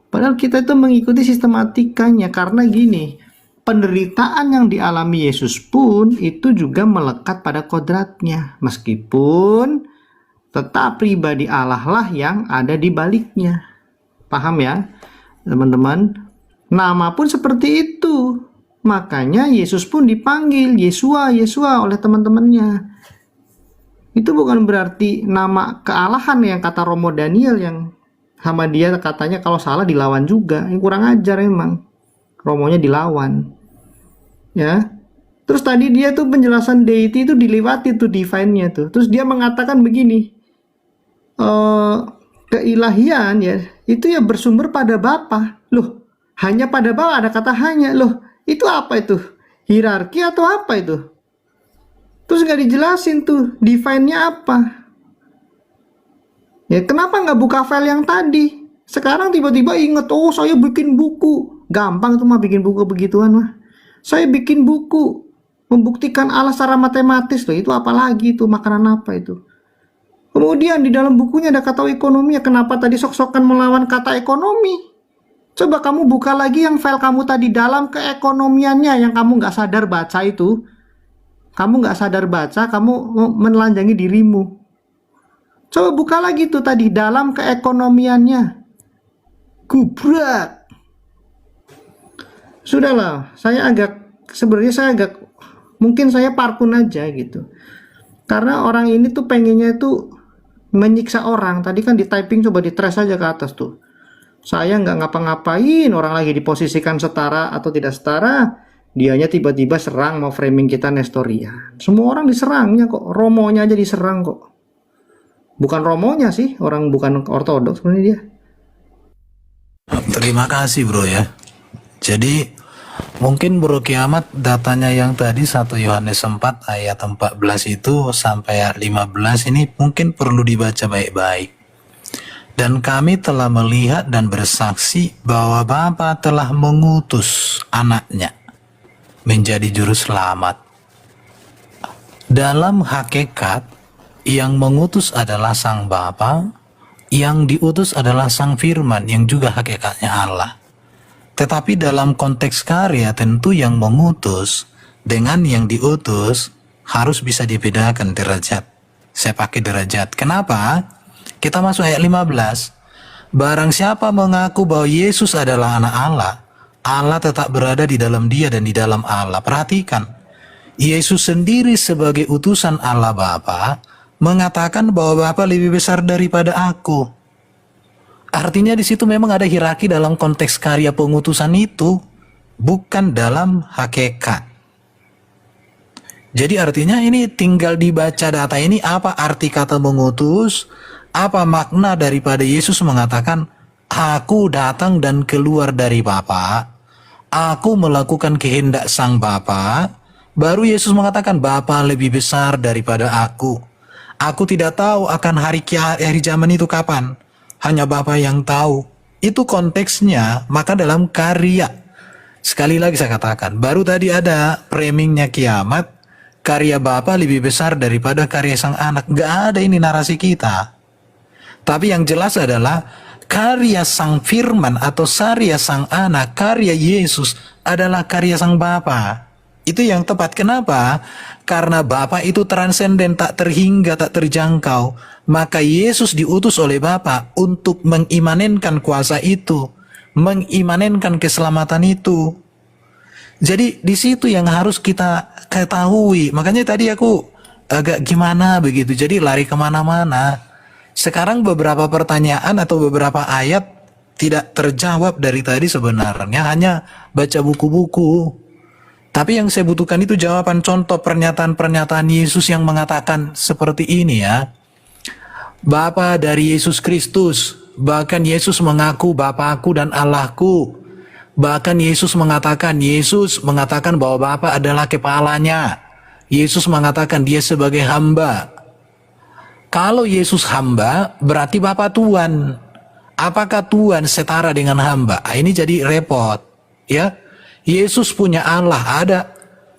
Padahal kita itu mengikuti sistematikanya karena gini, penderitaan yang dialami Yesus pun itu juga melekat pada kodratnya, meskipun tetap pribadi Allah lah yang ada di baliknya. Paham ya teman-teman? Nama pun seperti itu, makanya Yesus pun dipanggil Yesua oleh teman-temannya. Itu bukan berarti nama kealahan yang kata Romo Daniel yang sama dia katanya kalau salah dilawan juga. Yang kurang ajar emang. Romonya dilawan. Ya. Terus tadi dia tuh penjelasan deity itu dilewati tuh divine-nya tuh. Terus dia mengatakan begini. Keilahian ya, itu ya bersumber pada Bapa. Loh, hanya pada Bapa, ada kata hanya. Loh, itu apa itu? Hierarki atau apa itu? Terus nggak dijelasin tuh divine-nya apa. Ya kenapa nggak buka file yang tadi? Sekarang tiba-tiba inget, oh saya bikin buku. Gampang tuh mah bikin buku begituan mah. Saya bikin buku membuktikan Allah secara matematis loh. Itu apalagi itu, makanan apa itu? Kemudian di dalam bukunya ada kata ekonomi. Ya kenapa tadi sok-sokan melawan kata ekonomi? Coba kamu buka lagi yang file kamu tadi dalam keekonomiannya yang kamu nggak sadar baca itu. Kamu nggak sadar baca, kamu menelanjangi dirimu. Coba buka lagi tuh tadi dalam keekonomiannya. Gubrak. Sudahlah, sebenarnya saya agak mungkin saya parpun aja gitu. Karena orang ini tuh pengennya tuh menyiksa orang. Tadi kan di typing, coba di trace aja ke atas tuh. Saya nggak ngapa-ngapain, orang lagi diposisikan setara atau tidak setara, dianya tiba-tiba serang mau framing kita Nestorian. Semua orang diserangnya kok, Romonya aja diserang kok. Bukan Romonya sih, orang bukan ortodoks sebenarnya dia. Terima kasih bro ya. Jadi mungkin bro Kiamat datanya yang tadi 1 Yohanes 4 ayat 14 itu sampai ayat 15 ini mungkin perlu dibaca baik-baik. Dan kami telah melihat dan bersaksi bahwa Bapa telah mengutus anaknya menjadi juru selamat. Dalam hakikat yang mengutus adalah Sang Bapa, yang diutus adalah Sang Firman yang juga hakikatnya Allah. Tetapi dalam konteks karya tentu yang mengutus dengan yang diutus harus bisa dibedakan derajat. Saya pakai derajat. Kenapa? Kita masuk ayat 15. Barang siapa mengaku bahwa Yesus adalah anak Allah Allah tetap berada di dalam dia dan di dalam Allah. Perhatikan, Yesus sendiri sebagai utusan Allah Bapa mengatakan bahwa Bapa lebih besar daripada aku. Artinya di situ memang ada hierarki dalam konteks karya pengutusan itu, bukan dalam hakikat. Jadi artinya ini tinggal dibaca data ini, apa arti kata mengutus, apa makna daripada Yesus mengatakan, aku datang dan keluar dari Bapa, aku melakukan kehendak Sang Bapa. Baru Yesus mengatakan, Bapa lebih besar daripada aku. Aku tidak tahu akan hari zaman itu kapan. Hanya Bapa yang tahu. Itu konteksnya, maka dalam karya. Sekali lagi saya katakan, baru tadi ada framingnya kiamat, karya Bapa lebih besar daripada karya Sang Anak. Gak ada ini narasi kita. Tapi yang jelas adalah, karya Sang Firman atau karya Sang Anak, karya Yesus adalah karya Sang Bapa. Itu yang tepat. Kenapa? Karena Bapa itu transenden, tak terhingga, tak terjangkau. Maka Yesus diutus oleh Bapa untuk mengimanenkan kuasa itu, mengimanenkan keselamatan itu. Jadi di situ yang harus kita ketahui. Makanya tadi aku agak gimana begitu, jadi lari kemana-mana. Sekarang beberapa pertanyaan atau beberapa ayat tidak terjawab dari tadi sebenarnya, hanya baca buku-buku. Tapi yang saya butuhkan itu jawaban, contoh pernyataan-pernyataan Yesus yang mengatakan seperti ini ya. Bapa dari Yesus Kristus, bahkan Yesus mengaku Bapakku dan Allahku. Bahkan Yesus mengatakan bahwa Bapa adalah kepalanya. Yesus mengatakan dia sebagai hamba. Kalau Yesus hamba, berarti Bapa Tuhan. Apakah Tuhan setara dengan hamba? Ini jadi repot, ya. Yesus punya Allah, ada.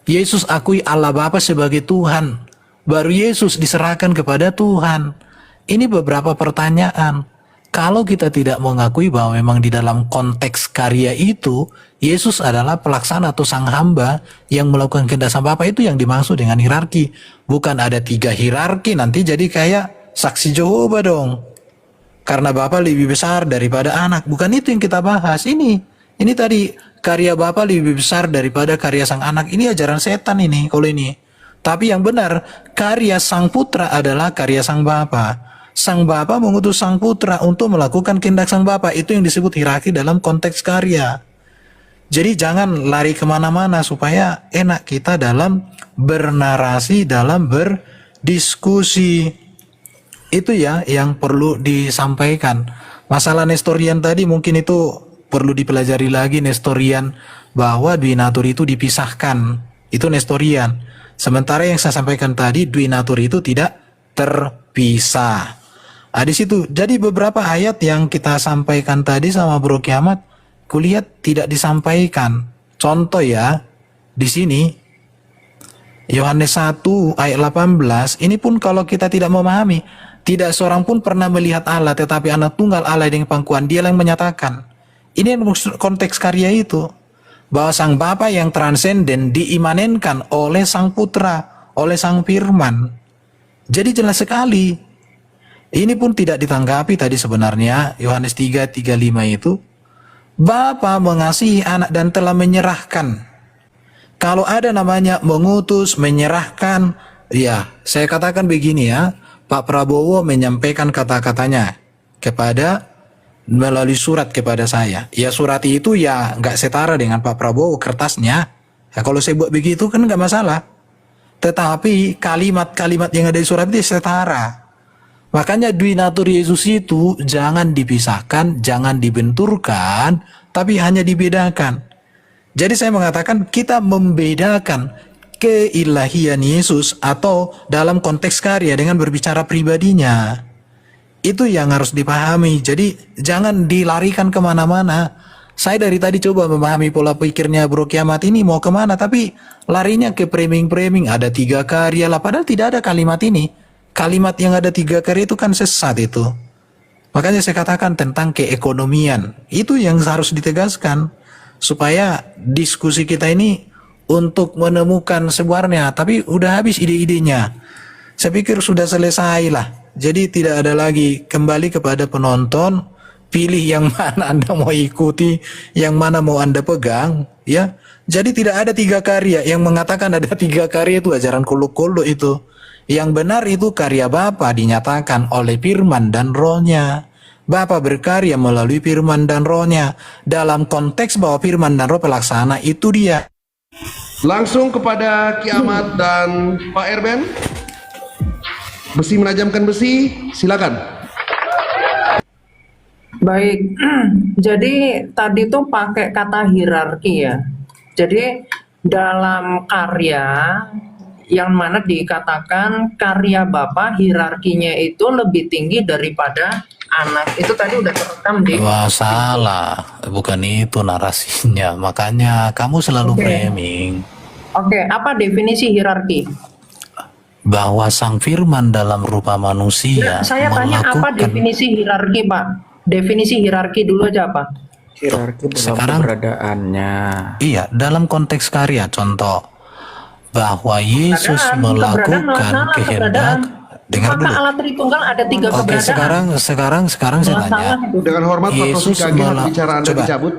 Yesus akui Allah Bapa sebagai Tuhan. Baru Yesus diserahkan kepada Tuhan. Ini beberapa pertanyaan. Kalau kita tidak mengakui bahwa memang di dalam konteks karya itu, Yesus adalah pelaksana atau sang hamba yang melakukan kehendak Sang Bapa, itu yang dimaksud dengan hierarki. Bukan ada 3 hierarki, nanti jadi kayak saksi Jehovah dong. Karena Bapa lebih besar daripada anak. Bukan itu yang kita bahas. Ini tadi karya Bapa lebih besar daripada karya Sang Anak. Ini ajaran setan ini kalau ini. Tapi yang benar, karya Sang Putra adalah karya Sang Bapa. Sang Bapa mengutus Sang Putra untuk melakukan kehendak Sang Bapa. Itu yang disebut hierarki dalam konteks karya. Jadi jangan lari kemana-mana supaya enak kita dalam bernarasi, dalam berdiskusi. Itu ya yang perlu disampaikan. Masalah Nestorian tadi mungkin itu perlu dipelajari lagi, Nestorian, bahwa Dwi Natur itu dipisahkan. Itu Nestorian. Sementara yang saya sampaikan tadi, Dwi Natur itu tidak terpisah. Di situ. Jadi beberapa ayat yang kita sampaikan tadi sama Bro Kiamat, kulihat tidak disampaikan. Contoh ya, di sini Yohanes 1 ayat 18, ini pun kalau kita tidak memahami, tidak seorang pun pernah melihat Allah, tetapi anak tunggal Allah dengan pangkuan dia yang menyatakan. Ini yang konteks karya itu, bahwa Sang Bapa yang transenden diimanenkan oleh Sang Putra, oleh Sang Firman. Jadi jelas sekali. Ini pun tidak ditanggapi tadi sebenarnya, Yohanes 3:35 itu. Bapa mengasihi anak dan telah menyerahkan. Kalau ada namanya mengutus, menyerahkan, ya saya katakan begini ya, Pak Prabowo menyampaikan kata-katanya kepada melalui surat kepada saya. Ya surat itu ya nggak setara dengan Pak Prabowo kertasnya. Ya kalau saya buat begitu kan nggak masalah. Tetapi kalimat-kalimat yang ada di surat itu setara. Makanya Dwi Natur Yesus itu jangan dipisahkan, jangan dibenturkan, tapi hanya dibedakan. Jadi saya mengatakan kita membedakan keilahian Yesus atau dalam konteks karya dengan berbicara pribadinya. Itu yang harus dipahami. Jadi jangan dilarikan kemana-mana. Saya dari tadi coba memahami pola pikirnya Bro Kiamat ini mau kemana, tapi larinya ke framing-framing. Ada 3 karya lah, padahal tidak ada kalimat ini. Kalimat yang ada 3 karya itu kan sesat itu. Makanya saya katakan tentang keekonomian. Itu yang harus ditegaskan. Supaya diskusi kita ini untuk menemukan sebenarnya. Tapi udah habis ide-idenya. Saya pikir sudah selesai lah. Jadi tidak ada lagi, kembali kepada penonton. pilih yang mana Anda mau ikuti, yang mana mau Anda pegang, ya. Jadi tidak ada 3 karya. Yang mengatakan ada 3 karya itu ajaran kolo-kolo itu. Yang benar itu karya Bapa dinyatakan oleh firman dan rohnya. Bapa berkarya melalui firman dan rohnya. Dalam konteks bahwa firman dan roh pelaksana itu dia. Langsung kepada Ki Ahmad dan Pak Erben. Besi menajamkan besi, silakan. Baik, jadi tadi tuh pakai kata hierarki ya. Jadi dalam karya yang mana dikatakan karya Bapak hierarkinya itu lebih tinggi daripada anak. Itu tadi udah terekam di. Wah, salah. Bukan itu narasinya. Makanya kamu selalu framing. Oke, apa definisi hierarki? Bahwa sang firman dalam rupa manusia Saya tanya apa definisi hierarki, Pak? Definisi hierarki dulu aja, Pak. Hierarki sekarang keberadaannya. Iya, dalam konteks karya contoh bahwa Yesus melakukan kehendak. Dengar Maka dulu. Allah Tritunggal ada 3 Oke, keberadaan. sekarang saya tanya. Dengan hormat Pak Yesus Rosika Gih, bicara Anda coba. dicabut.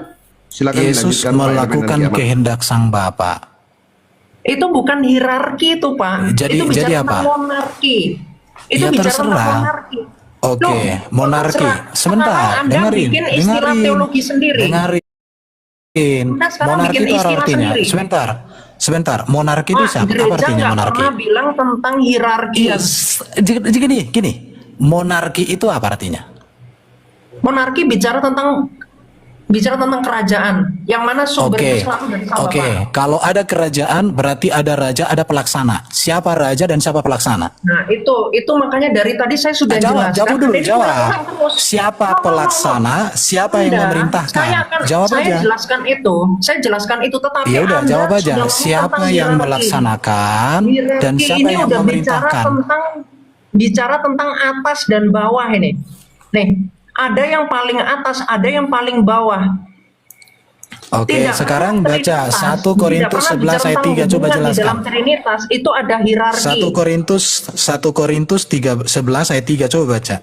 Silakan Yesus dilanjutkan, Pak Erben melakukan dan Ki Ahmad. kehendak sang Bapa. Itu bukan hierarki itu, Pak. Jadi- itu bicara jadi tentang apa? monarki. Itu Ya, bicara terserah. tentang monarki. Oke, Loh, monarki. terserah. Sebentar, Sekarang Anda dengerin. bikin istilah teologi sendiri. Dengerin. Anda sekarang Monarki bikin itu apa istilah artinya? sendiri. Sebentar. Monarki itu Pak, siapa? Apa gereja artinya nggak monarki? pernah bilang tentang hierarki. Iya, gini. Monarki itu apa artinya? Monarki bicara tentang kerajaan, yang mana sumber itu selalu dari sang Oke. Bapa. Kalau ada kerajaan berarti ada raja, ada pelaksana. Siapa raja dan siapa pelaksana? Nah, itu makanya dari tadi saya sudah jelaskan. Jawab dulu, Ini jawab. berulang terus. Siapa No. pelaksana, siapa yang Tidak. memerintahkan? Saya Jawab aja. Saya jelaskan itu, tetapi Ya udah, Anda jawab aja. sudah ngomong Siapa tentang yang hierarki. melaksanakan dan Hierarki siapa ini yang udah memerintahkan? bicara tentang atas dan bawah ini. Nih, ada yang paling atas, ada yang paling bawah. Oke, Tidak sekarang pernah baca Trinitas. 1 Korintus Tidak 11 pernah ayat bicara 3, tentang coba hubungan di jelaskan. dalam Trinitas itu ada hierarki. 1 Korintus 11 ayat 3, coba baca.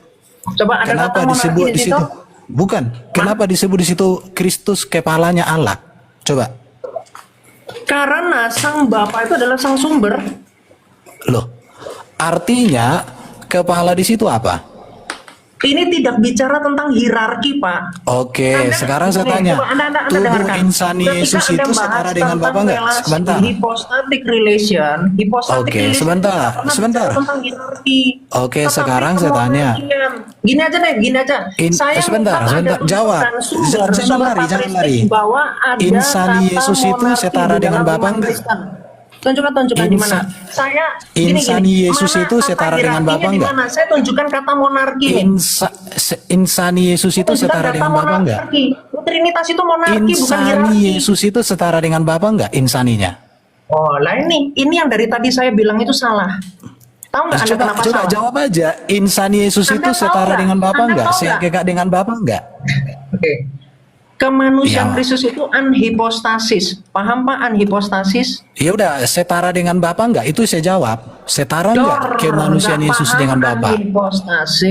Coba ada Kenapa kata monarki disebut di di situ? situ? Bukan. Kenapa disebut di situ Kristus kepalanya Allah? Coba. Karena sang Bapa itu adalah sang sumber. Loh. Artinya kepala di situ apa? Ini tidak bicara tentang hierarki, Pak. Oke, sekarang saya tanya. Anda Tubuh dengarkan. insani Ketika Yesus Anda itu bahas setara dengan tentang Bapa enggak? relasi Sebentar. Hypostatic relation. Oke, sebentar, tidak pernah sebentar. bicara tentang hierarki. Oke, Tetapi sekarang saya tanya. kemonarkian. Gini aja. Saya Sebentar, minta Anda jawab. tunjukkan sumber Jangan lari, jangan patristik lari. bahwa ada Insani kata Yesus itu monarki setara di dengan dalam Bapa iman enggak? Kristen. Tunjukkan di mana. Saya Insani Yesus mana itu kata setara dengan hierarkinya Bapa di enggak? mana? Saya tunjukkan kata monarki nih. Insani Yesus itu setara dengan Bapa enggak? Trinitas itu monarki bukan Insani hierarki. Yesus itu setara dengan Bapa enggak insaninya? Oh, lah ini yang dari tadi saya bilang itu salah. Tahu nggak Anda kenapa Coba salah? jawab aja. Insani Yesus Anda itu tahu setara nggak? dengan Bapa Anda enggak? tahu nggak? Sehakikat dengan Bapa enggak? Oke. Kemanusiaan Iya. Kristus itu anhipostasis. Paham Pak anhipostasis? Ya udah, setara dengan Bapa enggak? Itu saya jawab. Setara enggak kemanusiaan Nggak Yesus paham dengan Bapa?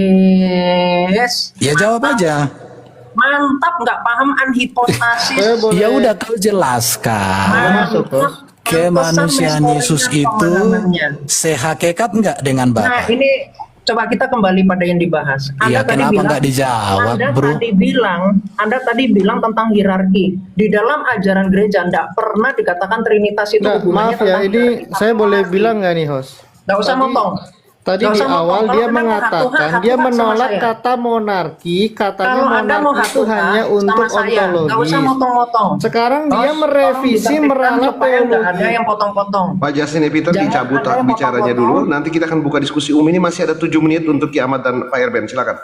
Anhipostasis. Ya jawab aja. Mantap nggak paham anhipostasis. Ya udah, kau jelaskan. Kemanusiaan Yesus itu sehakikat enggak dengan Nah, Bapa? ini coba kita kembali pada yang dibahas. Iya, kenapa nggak dijawab, bro? Anda tadi bilang tentang hierarki. Di dalam ajaran gereja Anda pernah dikatakan Trinitas itu Nah, hubungannya maaf ya, tentang ini hierarki. saya boleh bilang nggak nih host? Nggak usah motong. Tadi Nggak di usah motong. awal Kalau dia Anda mau mengatakan hatu-hatu dia sama menolak saya. kata monarki, katanya Kalau Anda mau monarki itu hatu-hatu hanya sama untuk saya, nggak usah ontologis. motong-motong. Sekarang dia Tolong merevisi ditertibkan meralat supaya nggak ada teologi. yang potong-potong. Pak Justin Peter Jangan dicabut ada yang bicaranya potong-potong. dulu. Nanti kita akan buka diskusi umum. Ini masih ada 7 menit untuk Ki Ahmad dan Pak Erben. Silakan.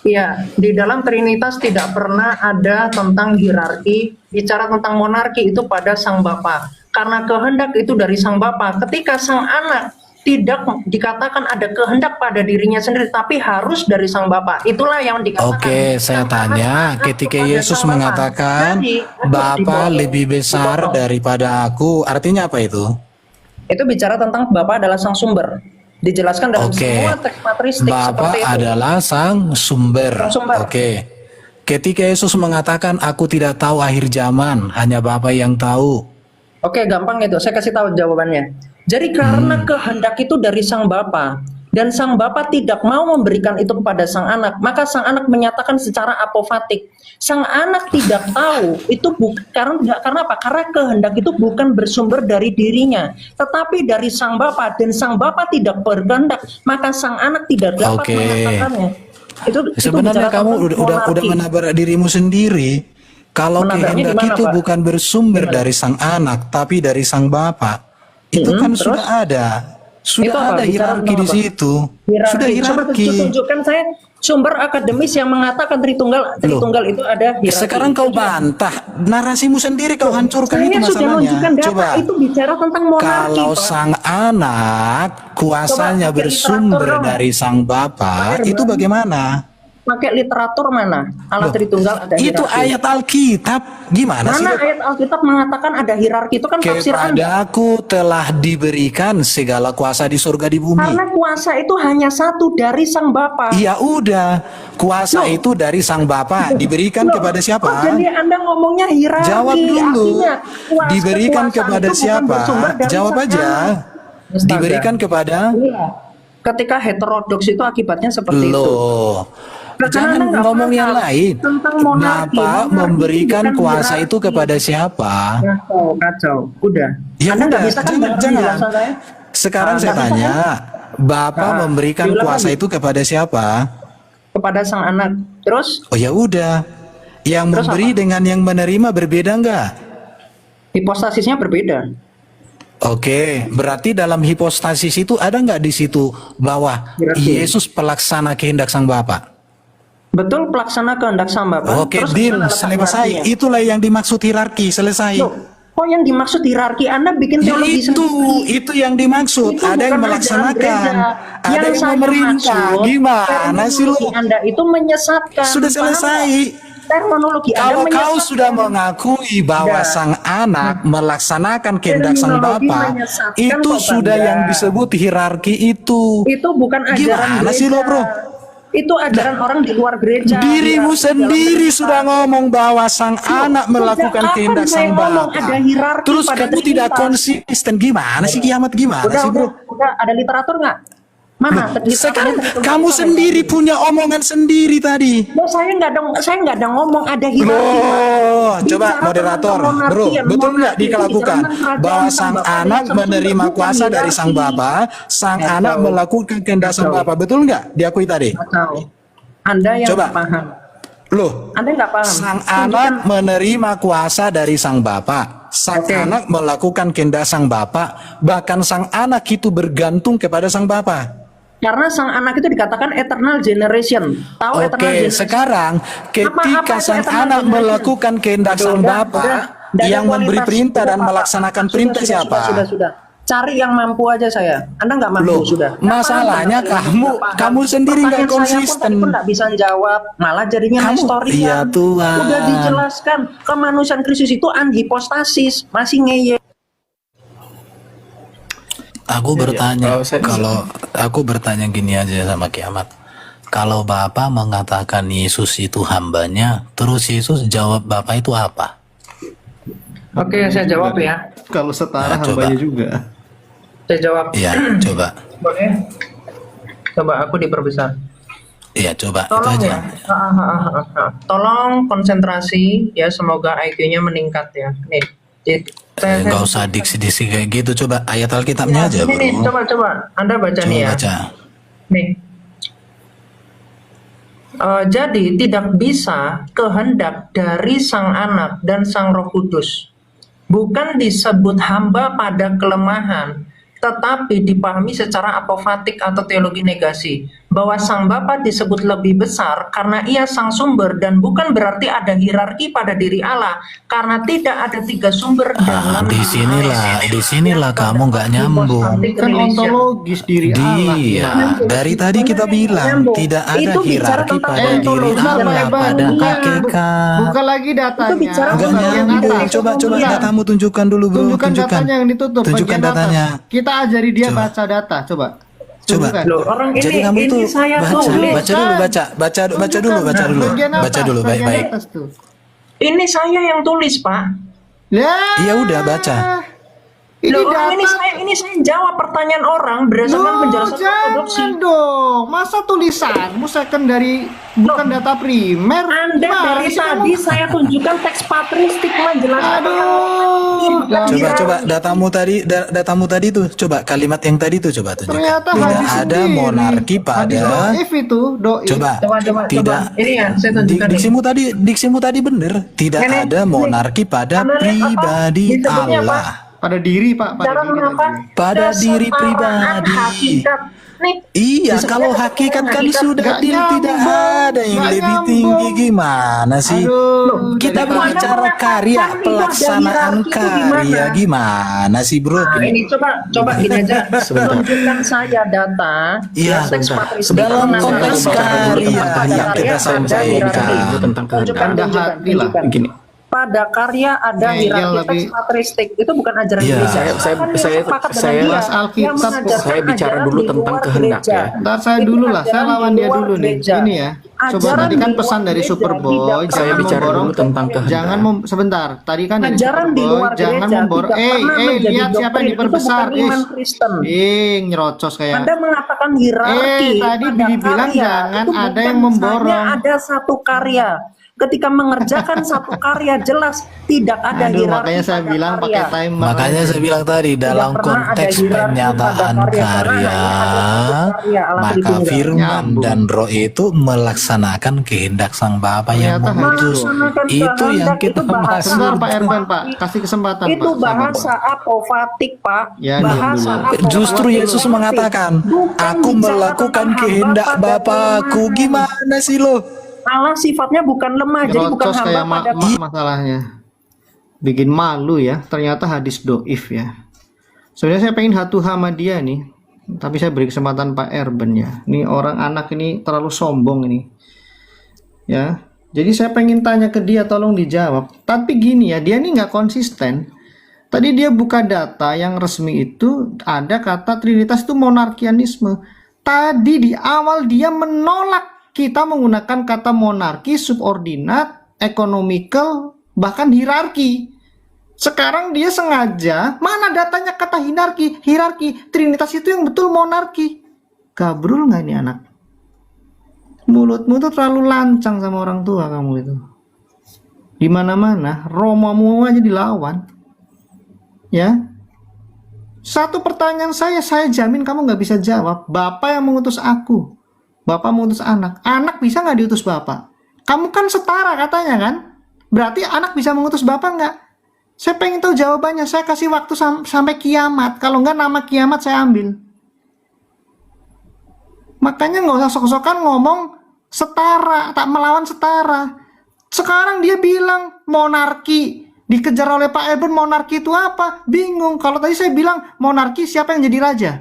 Iya, di dalam Trinitas tidak pernah ada tentang hierarki, bicara tentang monarki itu pada Sang Bapa. Karena kehendak itu dari Sang Bapa. Ketika Sang Anak tidak dikatakan ada kehendak pada dirinya sendiri, tapi harus dari Sang Bapa. Itulah yang dikatakan. Oke, saya Sang Anak tanya, taat ketika kepada Yesus Sang Bapa. mengatakan Jadi, Bapa dipotong. lebih besar Dipotong. daripada aku, artinya apa itu? Itu bicara tentang Bapa adalah Sang Sumber. Dijelaskan dalam Oke, semua teks patristik Bapa seperti itu. adalah sang sumber. Sang sumber. Oke, Ketika Yesus mengatakan, aku tidak tahu akhir zaman, hanya Bapa yang tahu. Oke, gampang itu. Saya kasih tahu jawabannya. Jadi karena kehendak itu dari sang Bapa, dan sang Bapa tidak mau memberikan itu kepada sang anak, maka sang anak menyatakan secara apofatik. Sang anak tidak tahu itu karena apa? Karena kehendak itu bukan bersumber dari dirinya, tetapi dari sang Bapa, dan sang Bapa tidak berkehendak, maka sang anak tidak dapat mengatakannya. Itu Sebenarnya kamu udah menabrak dirimu sendiri. Kalau Menabraknya kehendak di mana, itu Pak? bukan bersumber dari sang anak, tapi dari sang Bapa, itu kan terus? sudah ada. Itu Sudah apa? ada Bicara hierarki tentang di apa? situ. Sudah Coba hierarki. tunjukkan saya sumber akademis yang mengatakan Tritunggal itu ada hierarki. Sekarang kau bantah narasimu sendiri, kau hancurkan Saya itu sudah masalahnya. menunjukkan data, Coba. itu bicara tentang monarki, Kalau Pak. sang anak kuasanya Coba pakai bersumber literatur dong. dari sang Bapa, itu bagaimana? Pakai literatur mana? Allah Tritunggal ada Itu hierarki. ayat Alkitab. Gimana sih? Mana ayat Alkitab mengatakan ada hierarki? Itu kan tafsir Anda. Kepadaku telah diberikan segala kuasa di surga di bumi. Karena kuasa itu hanya satu dari sang Bapa. Ya udah, kuasa itu dari sang Bapa diberikan kepada siapa? Kok jadi Anda ngomongnya hierarki? Jawab dulu. Artinya, Diberikan kekuasaan kepada itu bukan siapa? bersumber dari Jawab sang aja. anak. Astaga. Diberikan kepada Iya. Ketika heterodoks itu akibatnya seperti itu. Loh. Karena Jangan Anda nggak ngomong yang paham lain. tentang monarki. Kenapa Monarki memberikan bukan kuasa hierarki. itu kepada siapa? Kacau. Udah. Ya Anda nggak udah, bisa kan jangan. penjelasan saya? Sekarang saya nggak bisa tanya, Bapa memberikan diulang kuasa lagi. itu kepada siapa? Kepada sang anak. Terus? Oh ya udah, yang Terus memberi apa? dengan yang menerima berbeda enggak? Hipostasisnya berbeda. Oke, berarti dalam hipostasis itu ada nggak di situ bahwa Berarti. Yesus pelaksana kehendak sang Bapa? Betul, pelaksana kehendak sang Bapa. Oke, Terus deal, mana letak selesai. hierarkinya? Itulah yang dimaksud hierarki, selesai. Loh, kok yang dimaksud hierarki? Anda bikin Ya teologi sendiri. itu yang dimaksud. Itu ada yang bukan melaksanakan, ajaran gereja. ada yang saya memerintah. maksud, Gimana sih lu? terminologi Anda itu menyesatkan. Sudah Paham selesai. nggak? Terminologi Anda Kalau kau menyesatkan. sudah mengakui bahwa Nah. sang anak melaksanakan kehendak sang Terminologi Bapa, menyesatkan itu kok, sudah Bang. yang disebut hierarki itu. Itu bukan ajaran Gimana gereja. sih lo, bro? Itu ajaran orang di luar gereja. Dirimu Hierarki sendiri dalam sudah ngomong bahwa sang anak melakukan sejak kehendak kapan sang saya ngomong Bapa. ada hierarki Terus pada kamu tidak Trinitas? konsisten. Gimana sih kiamat gimana Udah, sih, bro? udah ada literatur nggak? Mana? Sekarang kamu sendiri punya omongan sendiri tadi. Loh, saya nggak ada ngomong ada hierarki. Loh, Pak. coba Bicara moderator, tentang monarki, bro, ya, betul nggak monarki, dilakukan bicara tentang bahwa kerajaan sang Bapa dan anak sang menerima Sumber, kuasa bukan dari sang hierarki. Bapa, sang Kacau. anak melakukan kehendak sang Kacau. Bapa, betul nggak? Diakui tadi. Kacau. Anda yang Coba. nggak paham. Loh, Anda nggak paham. sang Tunjukkan. anak menerima kuasa dari sang Bapa, sang Oke. anak melakukan kehendak sang Bapa, bahkan sang anak itu bergantung kepada sang Bapa. Karena sang anak itu dikatakan eternal generation. Tahu eternal Oke, generation? sekarang ketika itu sang eternal anak generation? melakukan kehendak Udah, sang udah, Bapa, udah. Nggak ada yang memberi kualitas. perintah dan Udah, Pak. melaksanakan Sudah, perintah sudah, siapa? Sudah. Cari yang mampu aja saya. Anda nggak mampu Loh, sudah. Nggak masalahnya paham, kamu- nggak paham. kamu sendiri nggak Pertanyaan saya pun konsisten. tadi pun nggak bisa jawab. Malah jadinya Kamu- historian. Iya, Tuhan. Udah dijelaskan kemanusiaan Kristus itu anhipostasis, masih ngeye. Aku bertanya, kalau aku bertanya gini aja sama kiamat. Kalau Bapa mengatakan Yesus itu hambanya, terus Yesus jawab Bapa itu apa? Oke, saya jawab ya. Kalau setara Nah, coba. hambanya juga. Saya jawab. Iya, coba. Boleh? Coba aku diperbesar. Iya, coba. Itu Tolong aja. ya. Tolong konsentrasi ya, semoga IQ-nya meningkat ya. Nih. Nggak usah diksi-diksi kayak gitu. Coba ayat Alkitabnya aja, bro. Nih, coba. Anda baca Coba nih ya. baca. Nih. Jadi tidak bisa kehendak dari sang anak dan sang Roh Kudus. Bukan disebut hamba pada kelemahan, tetapi dipahami secara apofatik atau teologi negasi, bahwa sang Bapa disebut lebih besar karena ia sang sumber, dan bukan berarti ada hierarki pada diri Allah, karena tidak ada tiga sumber dalam Disinilah kamu nggak nyambung. Kan ontologis diri Allah. Dia, dari tadi kita bilang tidak ada Itu bicara hierarki tentang pada diri ontologi Allah, dalam pada dunia. hakikat. Buka lagi datanya. Itu bicara Nggak tentang nyambung. data. Coba Iya. datamu tunjukkan dulu, bro. Tunjukkan datanya yang ditutup. Tunjukkan bagian data. datanya. Kita ajari dia Coba. baca data. Coba. Coba. bukan? Loh, orang Jadi kamu ini itu saya baca tulis. dulu, baca dulu, Tunjukkan. Bagian baca atas, dulu, bagian baik-baik. atas tuh. Ini saya yang tulis, Pak. Ya. Iya udah baca. Ini Loh, data. ini saya jawab pertanyaan orang berdasarkan penjelasan ortodoksi. Jangan dong. Masa tulisanmu secondary bukan data primer? Anda Gimana dari sih tadi kamu? saya tunjukkan teks patristik menjelaskan. Aduh. Coba datamu tadi tuh, coba kalimat yang tadi tuh coba tunjukkan. Ternyata Tidak hadis ada sendiri. monarki Hadis pada. doif itu, doif. Coba. Tidak. Ini ya, saya tunjukkan. Diksimu tadi bener. Tidak Ini, ada monarki pada Anda lihat apa? pribadi Disebutnya apa? Allah. Pada diri, Pak. Pada Cara diri mengapa? tadi. Pada diri Kesetaraan pribadi. hakikat. Nih, Iya, disebutnya kalau kesetaraan hakikat kan hakikat. sudah Nggak tidak nyambung. ada yang Nggak lebih nyambung. tinggi. Gimana sih? Aduh. Kita jadi berbicara Anda karya, mengatakan itu ada pelaksanaan hierarki itu karya. gimana? Gimana sih, Bro? Nah, ini coba gini aja. Sebentar. Tunjukkan saya data Iya, teks sebentar. patristik. Dalam Nah, konteks baca dulu karya tentang yang karya kita ada sampaikan hierarki. tentang Tunjukkan, Anda hati lah. tunjukkan. Pada karya ada Ngeyel hierarki tapi. teks patristik. Itu bukan ajaran Iya. gereja. Saya- Kan dia sepakat dengan dia bahas Alkitab yang kok. mengajarkan Saya bicara ajaran dulu di tentang luar kehendak gereja. ya. Ntar saya Itu dulu lah, saya ajaran lawan di dia luar dulu nih. gereja. Ini ya. Coba Ajaran tadi kan di pesan luar dari gereja Superboy, tidak jangan Saya bicara memborong. dulu tentang kehendak. Jangan sebentar. Tadi kan dari Ajaran di Superboy, luar jangan gereja memborong. tidak pernah menjadi Lihat siapa yang doktrin. diperbesar. Itu bukan iman Kristen. Nyerocos kayak. Anda mengatakan hierarki. Tadi pada dibilang karya. jangan Itu ada bukan yang memborong. hanya ada satu karya. Ketika mengerjakan satu karya jelas tidak ada Aduh, hierarki. makanya saya pada bilang karya. pakai timer. Makanya saya bilang tadi dalam pernah ada konteks hierarki pernyataan pada karya, karya, karena hanya ada satu karya, Allah maka Tritunggal. firman Nyambung. dan roh itu melaksanakan kehendak Sang Bapa yang Ternyata mengutus. Melaksanakan Itu yang kehendak kita itu bahasa maksud. Sebentar Pak Erben, Pak. Kasih kesempatan, Itu Pak. bahasa apofatik, Pak. Ya, diam bahasa dulu. apofatik. Justru Yesus mengatakan, Bukan aku bicara melakukan tentang kehendak hamba pada Bapakku. kelemahan. Gimana sih lo? Allah sifatnya bukan lemah, jadi bukan Nyerocos kayak hamba pada masalahnya. Bikin malu ya. Ternyata hadis doif ya. Sebenarnya saya pengen hatu sama dia nih. Tapi saya beri kesempatan Pak Erben ya. Ini orang anak ini terlalu sombong ini. Ya. Jadi saya pengen tanya ke dia, tolong dijawab. Tapi gini ya, dia ini nggak konsisten. Tadi dia buka data yang resmi itu ada kata Trinitas itu monarkianisme. Tadi di awal dia menolak kita menggunakan kata monarki, subordinat, economical, bahkan hierarki. Sekarang dia sengaja, mana datanya kata hierarki, Trinitas itu yang betul monarki. Gabrul nggak ini anak? Mulutmu tuh terlalu lancang sama orang tua kamu itu. Di mana-mana, Romamu aja dilawan. Ya. Satu pertanyaan saya jamin kamu nggak bisa jawab. Bapak yang mengutus aku. Bapak mengutus anak. Anak bisa nggak diutus bapak? Kamu kan setara katanya kan? Berarti anak bisa mengutus bapak nggak? Saya pengen tahu jawabannya. Saya kasih waktu sampai kiamat. Kalau nggak nama kiamat saya ambil. Makanya nggak usah sok-sokan ngomong setara, tak melawan setara. Sekarang dia bilang monarki. Dikejar oleh Pak Erben, monarki itu apa? Bingung. Kalau tadi saya bilang monarki, siapa yang jadi raja?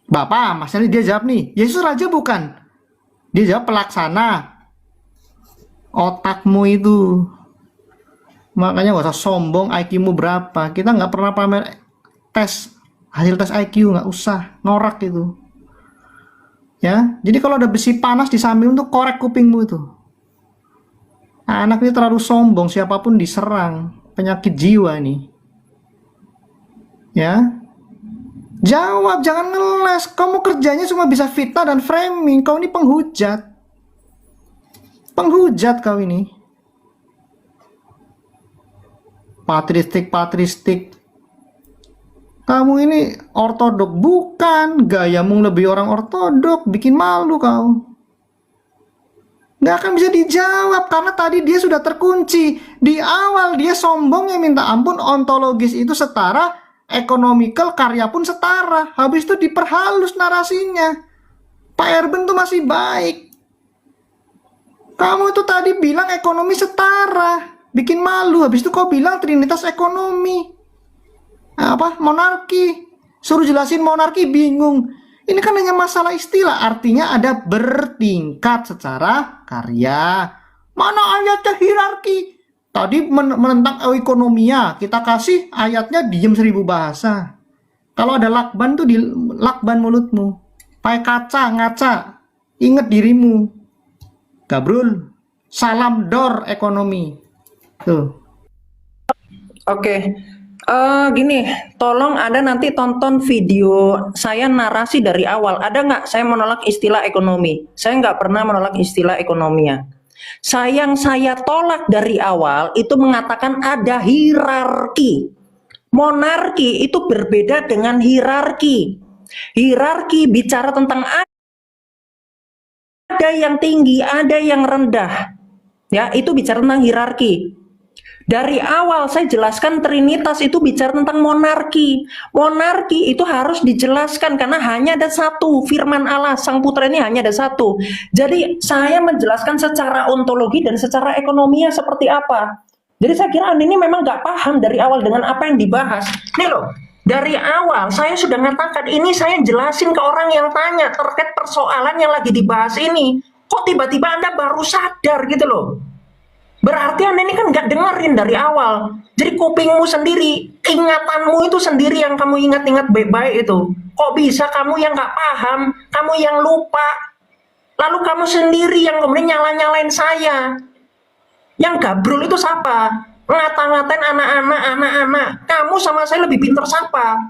Bapak, maksudnya dia jawab nih, Yesus raja bukan? Dia jawab pelaksana. Otakmu itu. Makanya gak usah sombong, IQ-mu berapa. Kita nggak pernah pamer hasil tes IQ, nggak usah. Norak itu. Ya, jadi kalau ada besi panas di samping untuk korek kupingmu itu. Anak ini terlalu sombong, siapapun diserang. Penyakit jiwa nih. Ya. Jawab, jangan ngeles. Kamu kerjanya cuma bisa fitnah dan framing. Kau ini penghujat. Penghujat kau ini. Patristik. Kamu ini ortodok. Bukan. Gayamu lebih orang ortodok. Bikin malu kau. Nggak akan bisa dijawab. Karena tadi dia sudah terkunci. Di awal dia sombongnya minta ampun. Ontologis itu setara. Economical, karya pun setara. Habis itu diperhalus narasinya. Pak Erben tuh masih baik. Kamu itu tadi bilang ekonomi setara. Bikin malu. Habis itu kau bilang Trinitas ekonomi. Apa? Monarki. Suruh jelasin monarki, bingung. Ini kan hanya masalah istilah. Artinya ada bertingkat secara karya. Mana ayatnya hierarki? Tadi menentang ekonomia, kita kasih ayatnya diem 1000 bahasa. Kalau ada lakban tuh di lakban mulutmu. pakai kaca, ngaca. Ingat dirimu. Gabrul, salam dor ekonomi. Tuh. Oke. Gini, tolong Anda nanti tonton video saya narasi dari awal. Ada nggak saya menolak istilah ekonomi? Saya nggak pernah menolak istilah ekonomi ya. Yang saya tolak dari awal itu mengatakan ada hierarki. Monarki itu berbeda dengan hierarki. Hierarki bicara tentang ada yang tinggi, ada yang rendah. Ya, itu bicara tentang hierarki. Dari awal saya jelaskan Trinitas itu bicara tentang monarki. Monarki itu harus dijelaskan karena hanya ada satu. Firman Allah, Sang Putra ini hanya ada satu. Jadi saya menjelaskan secara ontologi dan secara ekonominya seperti apa. Jadi saya kira Anda ini memang nggak paham dari awal dengan apa yang dibahas. Nih loh, dari awal saya sudah mengatakan ini, saya jelasin ke orang yang tanya terkait persoalan yang lagi dibahas ini. Kok tiba-tiba Anda baru sadar gitu loh. Berarti Anda ini kan nggak dengerin dari awal. Jadi kupingmu sendiri, ingatanmu itu sendiri yang kamu ingat-ingat baik-baik itu. Kok bisa kamu yang nggak paham, kamu yang lupa, lalu kamu sendiri yang kemudian nyala-nyalain saya. Yang gabrul itu siapa? Ngata-ngatain anak-anak. Kamu sama saya lebih pintar siapa?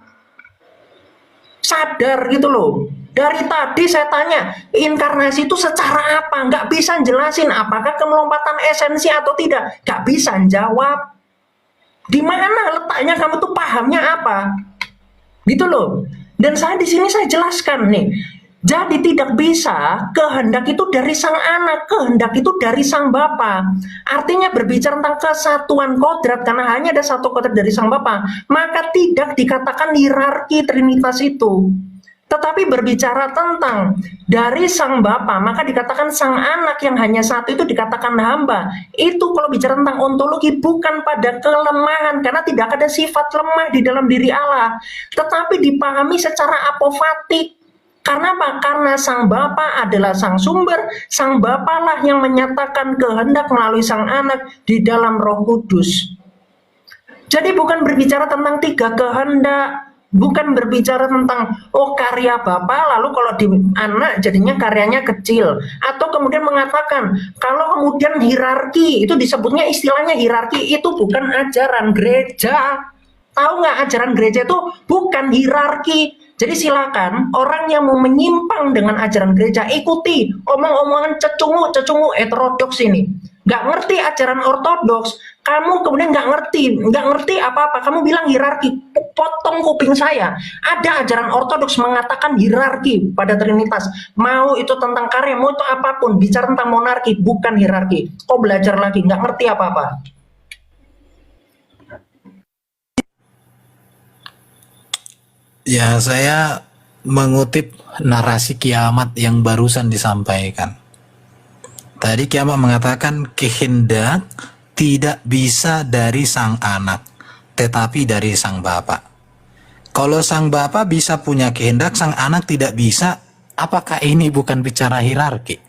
Sadar gitu loh. Dari tadi saya tanya, inkarnasi itu secara apa? Nggak bisa jelasin apakah kemelompatan esensi atau tidak. Nggak bisa jawab. Di mana letaknya kamu tuh pahamnya apa? Gitu loh. Dan saya di sini saya jelaskan nih. Jadi tidak bisa kehendak itu dari sang anak, kehendak itu dari sang bapa. Artinya berbicara tentang kesatuan kodrat karena hanya ada satu kodrat dari sang bapa, maka tidak dikatakan hierarki Trinitas itu. Tetapi berbicara tentang dari sang bapa, maka dikatakan sang anak yang hanya satu itu dikatakan hamba. Itu kalau bicara tentang ontologi bukan pada kelemahan, karena tidak ada sifat lemah di dalam diri Allah, tetapi dipahami secara apofatik. Karena apa? Karena sang bapa adalah sang sumber, sang bapa lah yang menyatakan kehendak melalui sang anak di dalam Roh Kudus. Jadi bukan berbicara tentang tiga kehendak, bukan berbicara tentang karya bapa lalu kalau di anak jadinya karyanya kecil, atau kemudian mengatakan kalau kemudian hierarki itu disebutnya istilahnya hierarki, itu bukan ajaran gereja. Tahu nggak, ajaran gereja itu bukan hierarki. Jadi silakan orang yang mau menyimpang dengan ajaran gereja ikuti omong-omongan cecungu heterodoks ini. Nggak ngerti ajaran ortodoks, kamu kemudian nggak ngerti apa-apa, kamu bilang hierarki, potong kuping saya. Ada ajaran ortodoks mengatakan hierarki pada Trinitas, mau itu tentang karya, mau itu apapun, bicara tentang monarki, bukan hierarki. Kok belajar lagi, nggak ngerti apa-apa. Ya, saya mengutip narasi kiamat yang barusan disampaikan. Tadi kiamat mengatakan kehendak tidak bisa dari sang anak, tetapi dari sang bapa. Kalau sang bapa bisa punya kehendak, sang anak tidak bisa, apakah ini bukan bicara hierarki?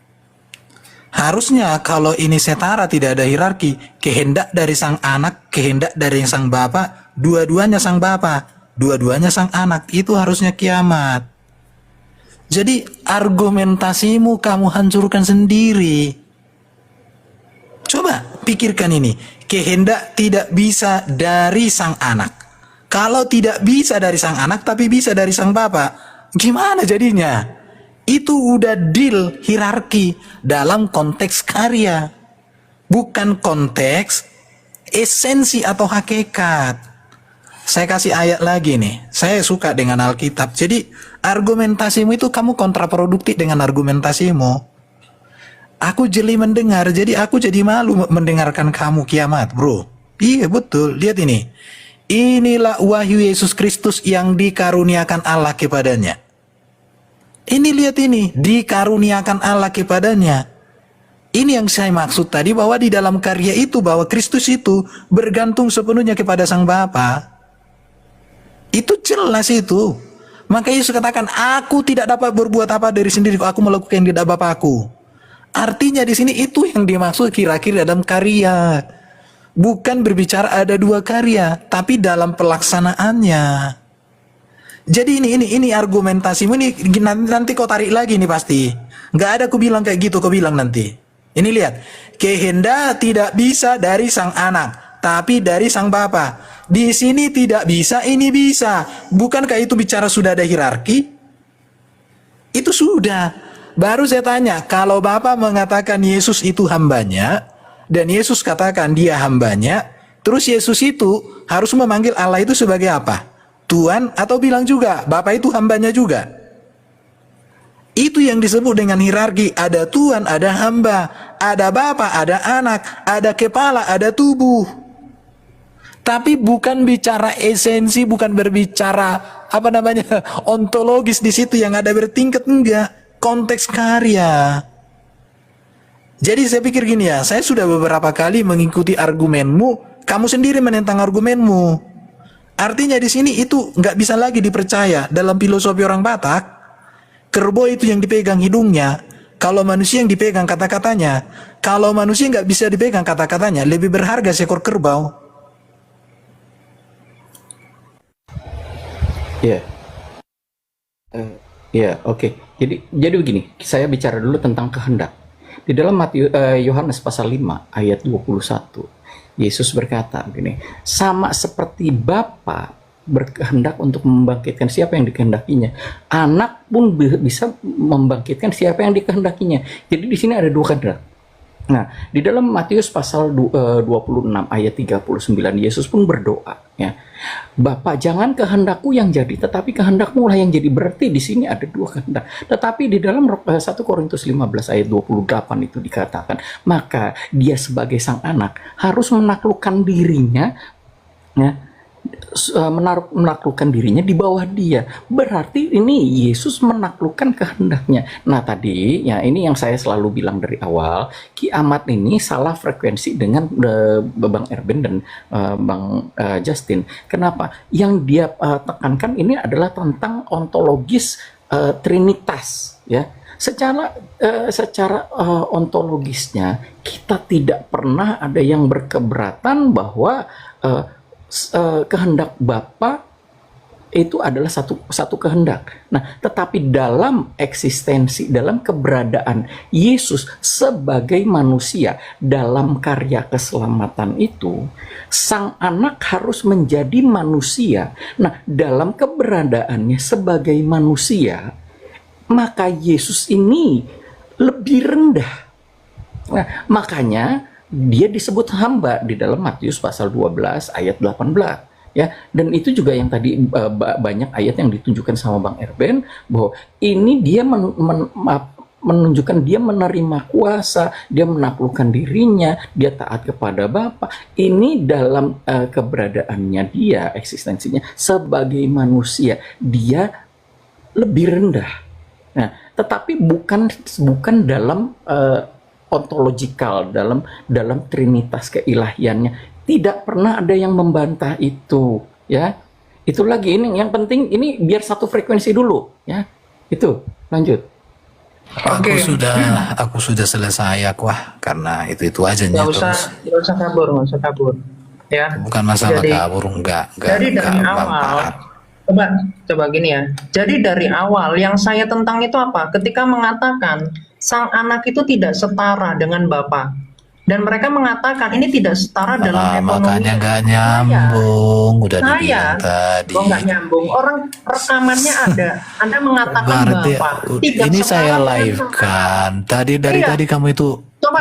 Harusnya kalau ini setara, tidak ada hierarki, kehendak dari sang anak, kehendak dari sang bapa, dua-duanya sang bapa, dua-duanya sang anak, itu harusnya kiamat. Jadi argumentasimu kamu hancurkan sendiri. Coba pikirkan ini, kehendak tidak bisa dari sang anak. Kalau tidak bisa dari sang anak tapi bisa dari sang bapa, gimana jadinya? Itu udah deal hierarki dalam konteks karya, bukan konteks esensi atau hakikat. Saya kasih ayat lagi nih. Saya suka dengan Alkitab. Jadi argumentasimu itu kamu kontraproduktif dengan argumentasimu. Aku jeli mendengar, jadi aku jadi malu mendengarkan kamu kiamat, bro. Iya betul, lihat ini. Inilah wahyu Yesus Kristus yang dikaruniakan Allah kepadanya. Ini lihat ini, dikaruniakan Allah kepadanya. Ini yang saya maksud tadi, bahwa di dalam karya itu, bahwa Kristus itu bergantung sepenuhnya kepada Sang Bapa. Itu jelas itu. Maka Yesus katakan, aku tidak dapat berbuat apa dari sendiri, aku melakukan yang tidak Bapakku. Artinya di sini itu yang dimaksud kira-kira dalam karya. Bukan berbicara ada dua karya, tapi dalam pelaksanaannya. Jadi ini argumentasimu ini nanti kau tarik lagi nih pasti. Nggak ada ku bilang kayak gitu, kau bilang nanti. Ini lihat, kehendak tidak bisa dari sang anak, tapi dari sang bapa. Di sini tidak bisa, ini bisa. Bukankah itu bicara sudah ada hierarki? Itu sudah. Baru saya tanya, kalau Bapa mengatakan Yesus itu hambanya, dan Yesus katakan dia hambanya, terus Yesus itu harus memanggil Allah itu sebagai apa? Tuhan, atau bilang juga Bapa itu hambanya juga? Itu yang disebut dengan hierarki. Ada Tuhan, ada hamba, ada Bapa, ada anak, ada kepala, ada tubuh. Tapi bukan bicara esensi, bukan berbicara ontologis di situ yang ada bertingkat, enggak. Konteks karya. Jadi saya pikir gini ya, saya sudah beberapa kali mengikuti argumenmu, kamu sendiri menentang argumenmu. Artinya di sini itu nggak bisa lagi dipercaya. Dalam filosofi orang Batak, kerbau itu yang dipegang hidungnya, kalau manusia yang dipegang kata-katanya. Kalau manusia nggak bisa dipegang kata-katanya, lebih berharga seekor kerbau. Ya, oke. Jadi begini, saya bicara dulu tentang kehendak. Di dalam Yohanes pasal 5 ayat 21, Yesus berkata begini, sama seperti Bapa berkehendak untuk membangkitkan siapa yang dikehendakinya, anak pun bisa membangkitkan siapa yang dikehendakinya. Jadi di sini ada dua kehendak. Nah, di dalam Matius pasal 26 ayat 39, Yesus pun berdoa, ya. Bapa, jangan kehendakku yang jadi, tetapi kehendakmu lah yang jadi. Berarti di sini ada dua kehendak. Tetapi di dalam 1 Korintus 15 ayat 28 itu dikatakan, maka dia sebagai sang anak harus menaklukkan dirinya, ya, menaklukkan dirinya di bawah dia. Berarti ini Yesus menaklukkan kehendaknya. Nah tadi ya, ini yang saya selalu bilang dari awal, Ki Ahmad ini salah frekuensi dengan Bang Erben dan Bang Justin. Kenapa? Yang dia tekankan ini adalah tentang ontologis trinitas, ya. Secara ontologisnya kita tidak pernah ada yang berkeberatan bahwa kehendak Bapa itu adalah satu kehendak. Nah, tetapi dalam eksistensi, dalam keberadaan Yesus sebagai manusia dalam karya keselamatan itu, sang anak harus menjadi manusia. Nah, dalam keberadaannya sebagai manusia, maka Yesus ini lebih rendah. Nah, makanya dia disebut hamba di dalam Matius pasal 12 ayat 18, ya. Dan itu juga yang tadi banyak ayat yang ditunjukkan sama Bang Erben, bahwa ini dia menunjukkan dia menerima kuasa, dia menaklukkan dirinya, dia taat kepada Bapa. Ini dalam keberadaannya dia, eksistensinya sebagai manusia, dia lebih rendah. Nah, tetapi bukan dalam ontologikal, dalam trinitas keilahiannya. Tidak pernah ada yang membantah itu, ya. Itu lagi, ini yang penting, ini biar satu frekuensi dulu, ya. Itu, lanjut. Aku sudah selesai Wah, karena itu aja. Nggak usah kabur, ya. Bukan masalah kabur, enggak. Jadi dari awal, coba gini ya. Jadi dari awal yang saya tentang itu apa? Ketika mengatakan sang anak itu tidak setara dengan Bapa, dan mereka mengatakan ini tidak setara dalam ekonomi. Makanya nggak nyambung, udah dibilang tadi. Nggak nyambung. Orang rekamannya ada. Anda mengatakan Bapa tidak ini saya setara live kan. Tadi tadi kamu itu coba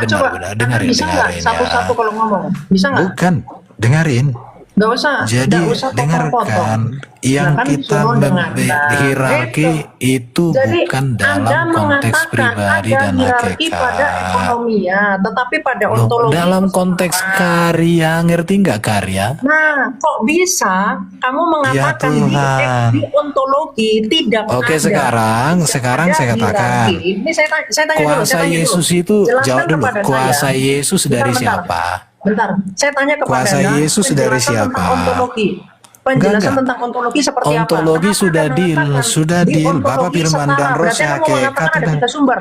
dengerin, bisa nggak satu-satu kalau ngomong? Bisa nggak? Bukan, dengerin. Nggak usah. Jadi potong-potong. dengarkan, yang kita hierarki itu bukan dalam konteks pribadi dan hakikat. Pada ekonomi ya, tetapi pada ontologi. Dalam konteks karya, ngerti nggak karya? Nah, kok bisa kamu mengatakan di ontologi tidak Oke, ada? sekarang saya katakan. Ini saya tanya kuasa dulu, Yesus itu, jawab dulu. Kuasa Yesus dari siapa? Bentar, saya tanya kepada Kuasa Anda, Yesus dari penjelasan siapa? tentang ontologi. penjelasan Enggak. tentang ontologi seperti apa. Ontologi Kenapa sudah Anda deal, mengatakan sudah di deal. Bapak ontologi Firman setara? dan Rosa Berarti Anda mau hakikat mengatakan ada dan tiga sumber.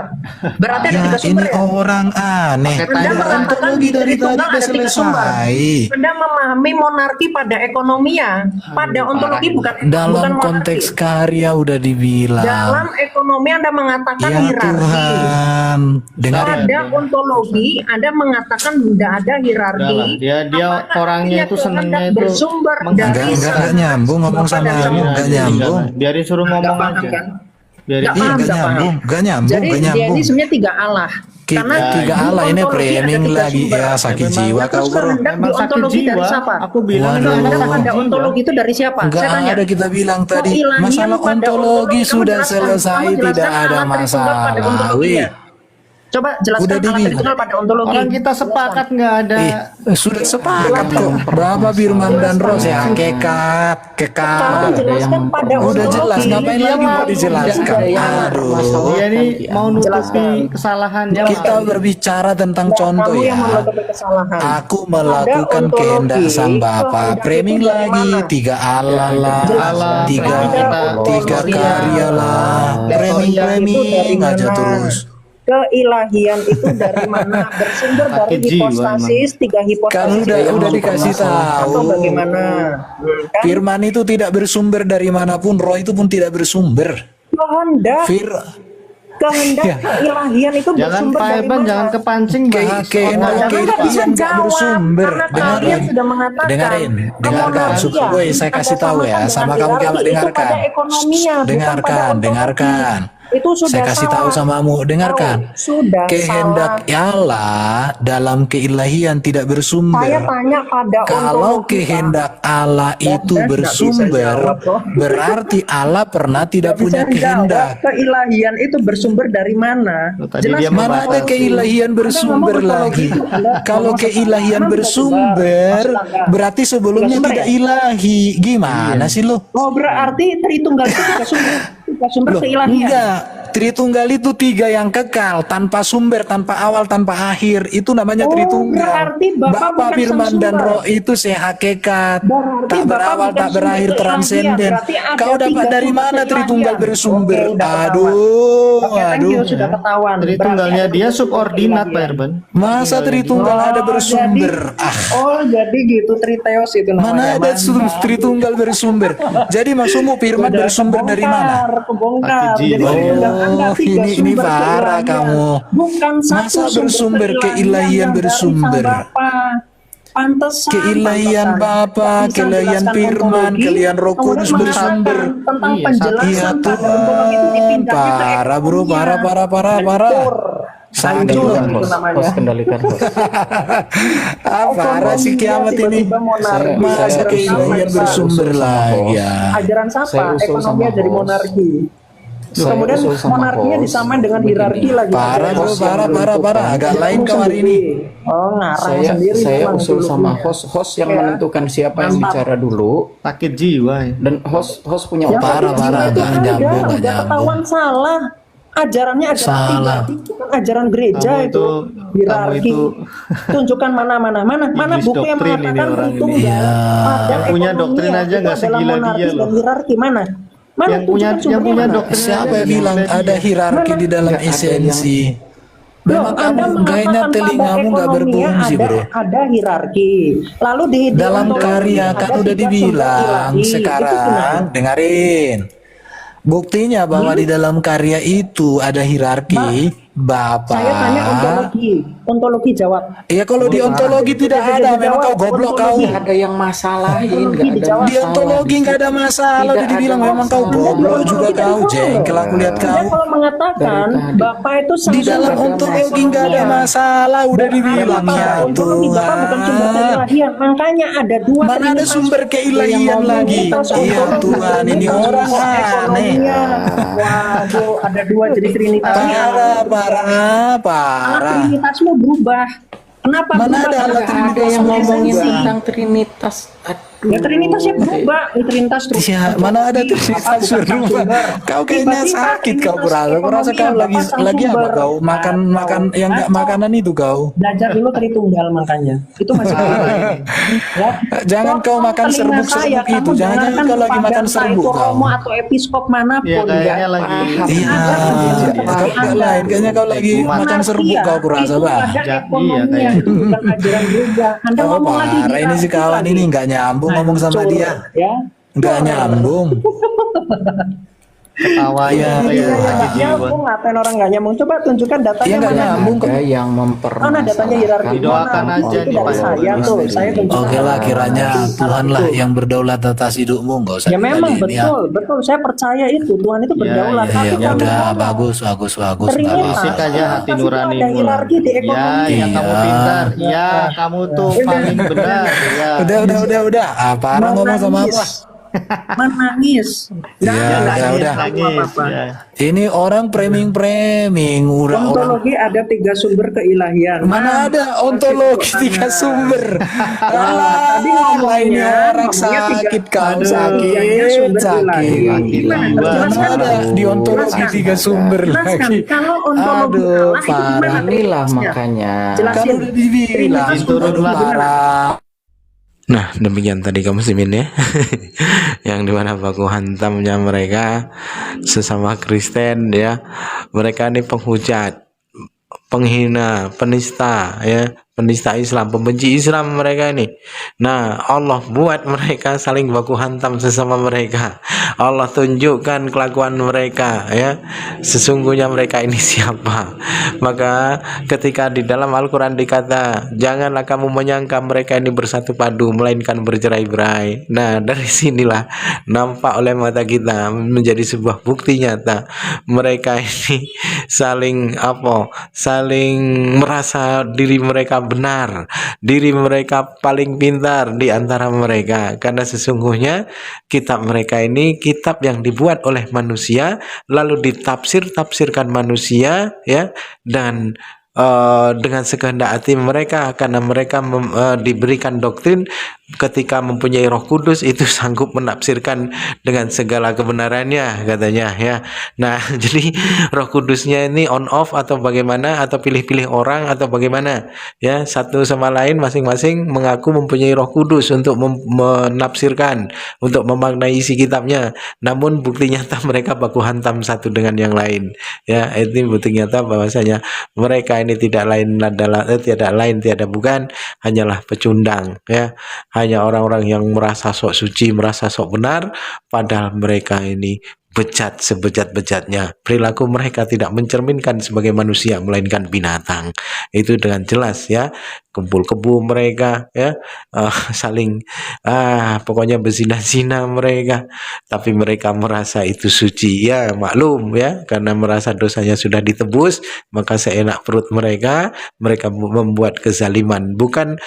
Berarti ada ya tiga sumber ini ya? orang aneh. Anda mengatakan Ontologi di dari tadi Tritunggal udah ada tiga sumber. selesai. Anda memahami monarki pada ekonomia, pada ontologi bukan Dalam monarki. konteks karya udah dibilang. Dalam ekonomi Anda mengatakan Ya hierarki. Tuhan, dengarin. Pada ontologi Anda mengatakan tidak ada hierarki. Udahlah, dia Apakah orangnya artinya itu senangnya kehendak itu bersumber dari Enggak nyambung ngomong sama kamu, enggak nyambung. biarin suruh ngomong paham aja. kan? Biarin Nggak Iya, paham, enggak nggak paham. nyambung, enggak nyambung, Jadi enggak dia nyambung. ini sebenarnya tiga Allah. Karena Tiga di Allah ini ontologi ada framing tiga lagi sumber. ya sakit Memang jiwa Terus kau bro. kehendak di Memang sakit ontologi dari jiwa. siapa? Aku bilang Waduh. Kehendak pada sakit jiwa. ontologi itu dari siapa? Enggak Saya tanya. ada, kita bilang tadi Keilahian masalah pada ontologi kamu sudah jelaskan. selesai, Kamu jelaskan tidak ada Allah Tritunggal pada masalah. ontologinya. Wih, Coba jelaskan Udah Allah dibilang. Tritunggal pada ontologi. Orang kita sepakat nggak ada. sudah sepakat kok. Bapak Firman dan Ros ya kekat, Sekarang kekat. jelaskan pada Udah ontologi. jelas, ngapain lagi mau dijelaskan? Aduh. Dia ini mau nutupi Jelaskan. kesalahannya. Kita berbicara tentang contoh Kamu ya. yang menutupi kesalahan. Aku melakukan Ada kehendak ontologi, sang Bapa. kehendak Framing itu dari lagi mana? tiga Allah lah, Allah, tiga Ada tiga ontologi. karya lah. Framing aja terus. Keilahian itu dari mana? Bersumber dari Sakit jiwa hipostasis, tiga hipostasis. Kan udah dikasih tahu. Atau bagaimana? Kan? Firman itu tidak bersumber dari manapun, roh itu pun tidak bersumber. Kehendak, kehendak Ya. keilahian itu Jangan bersumber Pak dari Evan, mana? jangan kepancing bahas Kehendak orang. Jangan nggak bisa keilahian nggak jawab, bersumber. karena Dengarin, kalian sudah mengatakan dengarin. kemonarkian. Woi, saya kasih Anda tahu ya, samakan sama dengan kamu hierarki, itu dengarkan. pada ekonominya, bukan pada Dengarkan, ontologi. dengarkan. Itu sudah Saya kasih tahu salah. samamu, dengarkan. Sudah Kehendak Allah dalam keilahian tidak Saya bersumber. tanya pada Kalau ontologi, kehendak Allah itu nggak bisa bersumber, jawab, loh. berarti Allah pernah tidak Pak. punya Bisa kehendak. jawab, keilahian itu bersumber dari mana? Tadi dia Mana ada membahas. keilahian bersumber lagi? Kalau keilahian bersumber, berarti sebelumnya tidak ilahi. Gimana sih lo? Oh, berarti Tritunggal itu tiga sumber Loh, keilahian. enggak. Tritunggal itu tiga yang kekal, tanpa sumber, tanpa awal, tanpa akhir. Itu namanya Oh, Tritunggal. berarti Bapak bukan Firman sang dan sumber. Roh itu sehakikat, Berarti tak Bapak berawal, bukan tak berakhir, sumber transenden. keilahian. Berarti ada Kau dapat tiga dari sumber mana Tritunggal keilahian? bersumber? Oke, udah Aduh, Oke, thank you, aduh. sudah ketahuan. Tritunggalnya Berarti dia ada subordinat Pak keilahian. Erban. Masa Tritunggal ada bersumber? Jadi gitu Triteos itu namanya. Mana ada Tritunggal bersumber? Jadi maksudmu Firman bersumber dari mana? Kebongkar. Sakit Jadi jiwa. saya bilang, Anda Oh, tiga ini sumber parah keilahian. kamu. Bukan satu Masa bersumber keilahian yang dari bersumber? Sang Bapa. Pantesan, Keilahian Bapa, Bisa keilahian jelaskan Firman, ontologi, keilahian Roh Kudus kemudian bersumber. mengatakan tentang Iya, penjelasan Iya pada tuh, ontologi itu dipindahnya ke parah bro, ekonominya. parah. Sakit Hancur bro. itu namanya. Host kendalikan host. Parah sih kiamat ini. Tiba-tiba monarki. Masa Ajaran keilahian siapa? bersumber lagi ya. Ajaran Saya siapa? usul Ekonomi sama jadi host. monarki. Saya Kemudian usul sama monarkinya host. disamain dengan Begini. hierarki lagi. Parah bro, Host yang parah. Agak lain kau hari ini. Oh, ngarang sendiri. Saya memang usul sama dulu-dulunya. host yang Ya. menentukan siapa yang Mantap. bicara dulu, Sakit jiwa ya. dan host punya Ya, Parah, tapi agak itu nyambung, udah ketahuan salah. Ajarannya ajaran Salah. pribadi, bukan ajaran gereja Kamu itu. Hierarki. kamu itu Tunjukkan mana Iblis buku yang doktrin ini mengatakan orang ini. Tritunggal. Iya. Pada Yang punya ekonomi doktrin aja itu nggak adalah segila monarki dia dan loh. hierarki mana? Yang punya tunjukkan sumbernya mana? doktrin Siapa aja yang bilang segila ada dia. hierarki di dalam Nggak ada esensi? Memang Loh, Anda kamu kayaknya mengatakan telingamu pada nggak ekonominya berfungsi bro. ada hierarki. Lalu di Dalam ontologi karya ada kan udah tiga sumber dibilang ilahi. Itu sekarang, gimana? dengarin. Buktinya bahwa di dalam karya itu ada hierarki, Bapak. Saya tanya ontologi jawab. Iya kalau di ontologi tidak ada, memang kau goblok kau. nggak ada yang masalahin, nggak ada dijawab. Di ontologi nggak ada masalah, udah Tidak dibilang ada memang kau masalah. goblok juga kau, jengkel aku lihat Anda kau. kalau mengatakan Dari tadi. Bapak itu sang Di dalam sumber ontologi nggak ada ekonominya. masalah, udah dibilang Pada ya ontologi Bapak bukan sumber Tuhan. keilahian. Makanya ada dua Mana ada trinitas sumber keilahian lagi? Iya Tuhan, ini orang aneh. ekonominya. Waduh, ada dua jadi trinitas. Parah. Trinitasmu berubah. Kenapa Mana berubah? ada alat Karena trinitas ada yang ngomongin esensi. tentang trinitas. Ya Trinitasnya berubah, Trinitas terus. Ya, mana ada Trinitas berubah? Kau kayaknya sakit kau kurasa kau lagi apa kau makan yang enggak makanan itu kau. Belajar dulu Tritunggal makanya. Itu masih ya. Jangan kau makan serbuk-serbuk itu. Jangan kau lagi makan serbuk kau. Romo atau episkop manapun Ya kayaknya lagi. Iya. Kau enggak lain. Kayaknya kau lagi makan serbuk kau kurasa, Bang. Iya kayaknya. Itu bukan ajaran gereja. Anda Oh, ngomong lagi parah ini si kawan ini nggak nyambung ngomong sama dia. Ya. Nggak nyambung. Ketawanya kayak lagi jiwa. Nyambung, ngapain orang nggak nyambung? Coba tunjukkan datanya Iya nggak mana. nyambung. Ada yang Mana datanya hierarki? Doakan Mana? aja Itu nih, dari Pak. saya tuh. Saya tunjukkan. Oke lah, kiranya Tuhan lah yang berdaulat atas hidupmu, nggak usah Ya memang dibandingin, ya. betul. Saya percaya itu Tuhan itu berdaulat. ya, Tapi Ya kalau udah, ngomong bagus. Trinitas, Bersih aja hati pasti nuranimu ada lah. hierarki di Ya, ekonomi. ya kamu pintar. Ya, kamu tuh paling benar. Ya. Udah. Apa orang ngomong sama apa? Menangis. Ya, udah. Nangis. Ya. Ini orang framing. Udah orang. Ontologi ada 3 sumber keilahian. Mana ada ontologi 3 sumber? Tadi Lainnya orang sakit kan, sakit. Mana ada di ontologi 3 sumber lagi? Kalau ontologi Aduh, Allah itu gimana parah. Inilah Trinitasnya? makanya. Jelasin. Kan udah dibilang, Trinitas parah. Nah, demikian tadi kaum muslimin ya. Yang dimana baku hantamnya mereka sesama Kristen ya. Mereka ini penghujat, penghina, penista ya, penista Islam, pembenci Islam mereka ini. Nah, Allah buat mereka saling baku hantam sesama mereka. Allah tunjukkan kelakuan mereka ya. Sesungguhnya mereka ini siapa. Maka ketika di dalam Al-Quran dikata, janganlah kamu menyangka mereka ini bersatu padu, melainkan bercerai-berai. Nah, dari sinilah nampak oleh mata kita menjadi sebuah bukti nyata mereka ini saling merasa diri mereka benar, diri mereka paling pintar di antara mereka, karena sesungguhnya kitab mereka ini kitab yang dibuat oleh manusia lalu ditafsirkan manusia ya, dan dengan sekehendak hati mereka, karena mereka diberikan doktrin ketika mempunyai Roh Kudus itu sanggup menafsirkan dengan segala kebenarannya katanya ya. Nah, jadi Roh Kudusnya ini on off atau bagaimana, atau pilih-pilih orang atau bagaimana ya, satu sama lain masing-masing mengaku mempunyai Roh Kudus untuk menafsirkan, untuk memaknai isi kitabnya, namun bukti nyata mereka baku hantam satu dengan yang lain ya. Itu bukti nyata bahwasanya mereka ini tidak lain tiada bukan hanyalah pecundang ya, hanya orang-orang yang merasa sok suci, merasa sok benar, padahal mereka ini bejat sebejat-bejatnya. Perilaku mereka tidak mencerminkan sebagai manusia, melainkan binatang. Itu dengan jelas ya. Kumpul kebo mereka ya, saling pokoknya berzina-zina mereka, tapi mereka merasa itu suci ya, maklum ya, karena merasa dosanya sudah ditebus, maka seenak perut mereka membuat kezaliman, bukan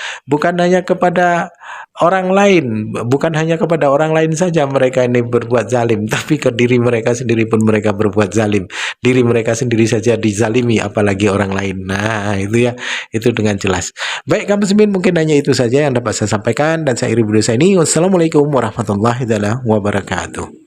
hanya kepada orang lain, bukan hanya kepada orang lain saja mereka ini berbuat zalim, tapi ke diri mereka sendiri pun mereka berbuat zalim. Diri mereka sendiri saja dizalimi, apalagi orang lain. Nah, itu ya, itu dengan jelas. Baik kaum muslimin, mungkin hanya itu saja yang dapat saya sampaikan, dan saya akhiri video saya ini. Wassalamualaikum warahmatullahi wabarakatuh.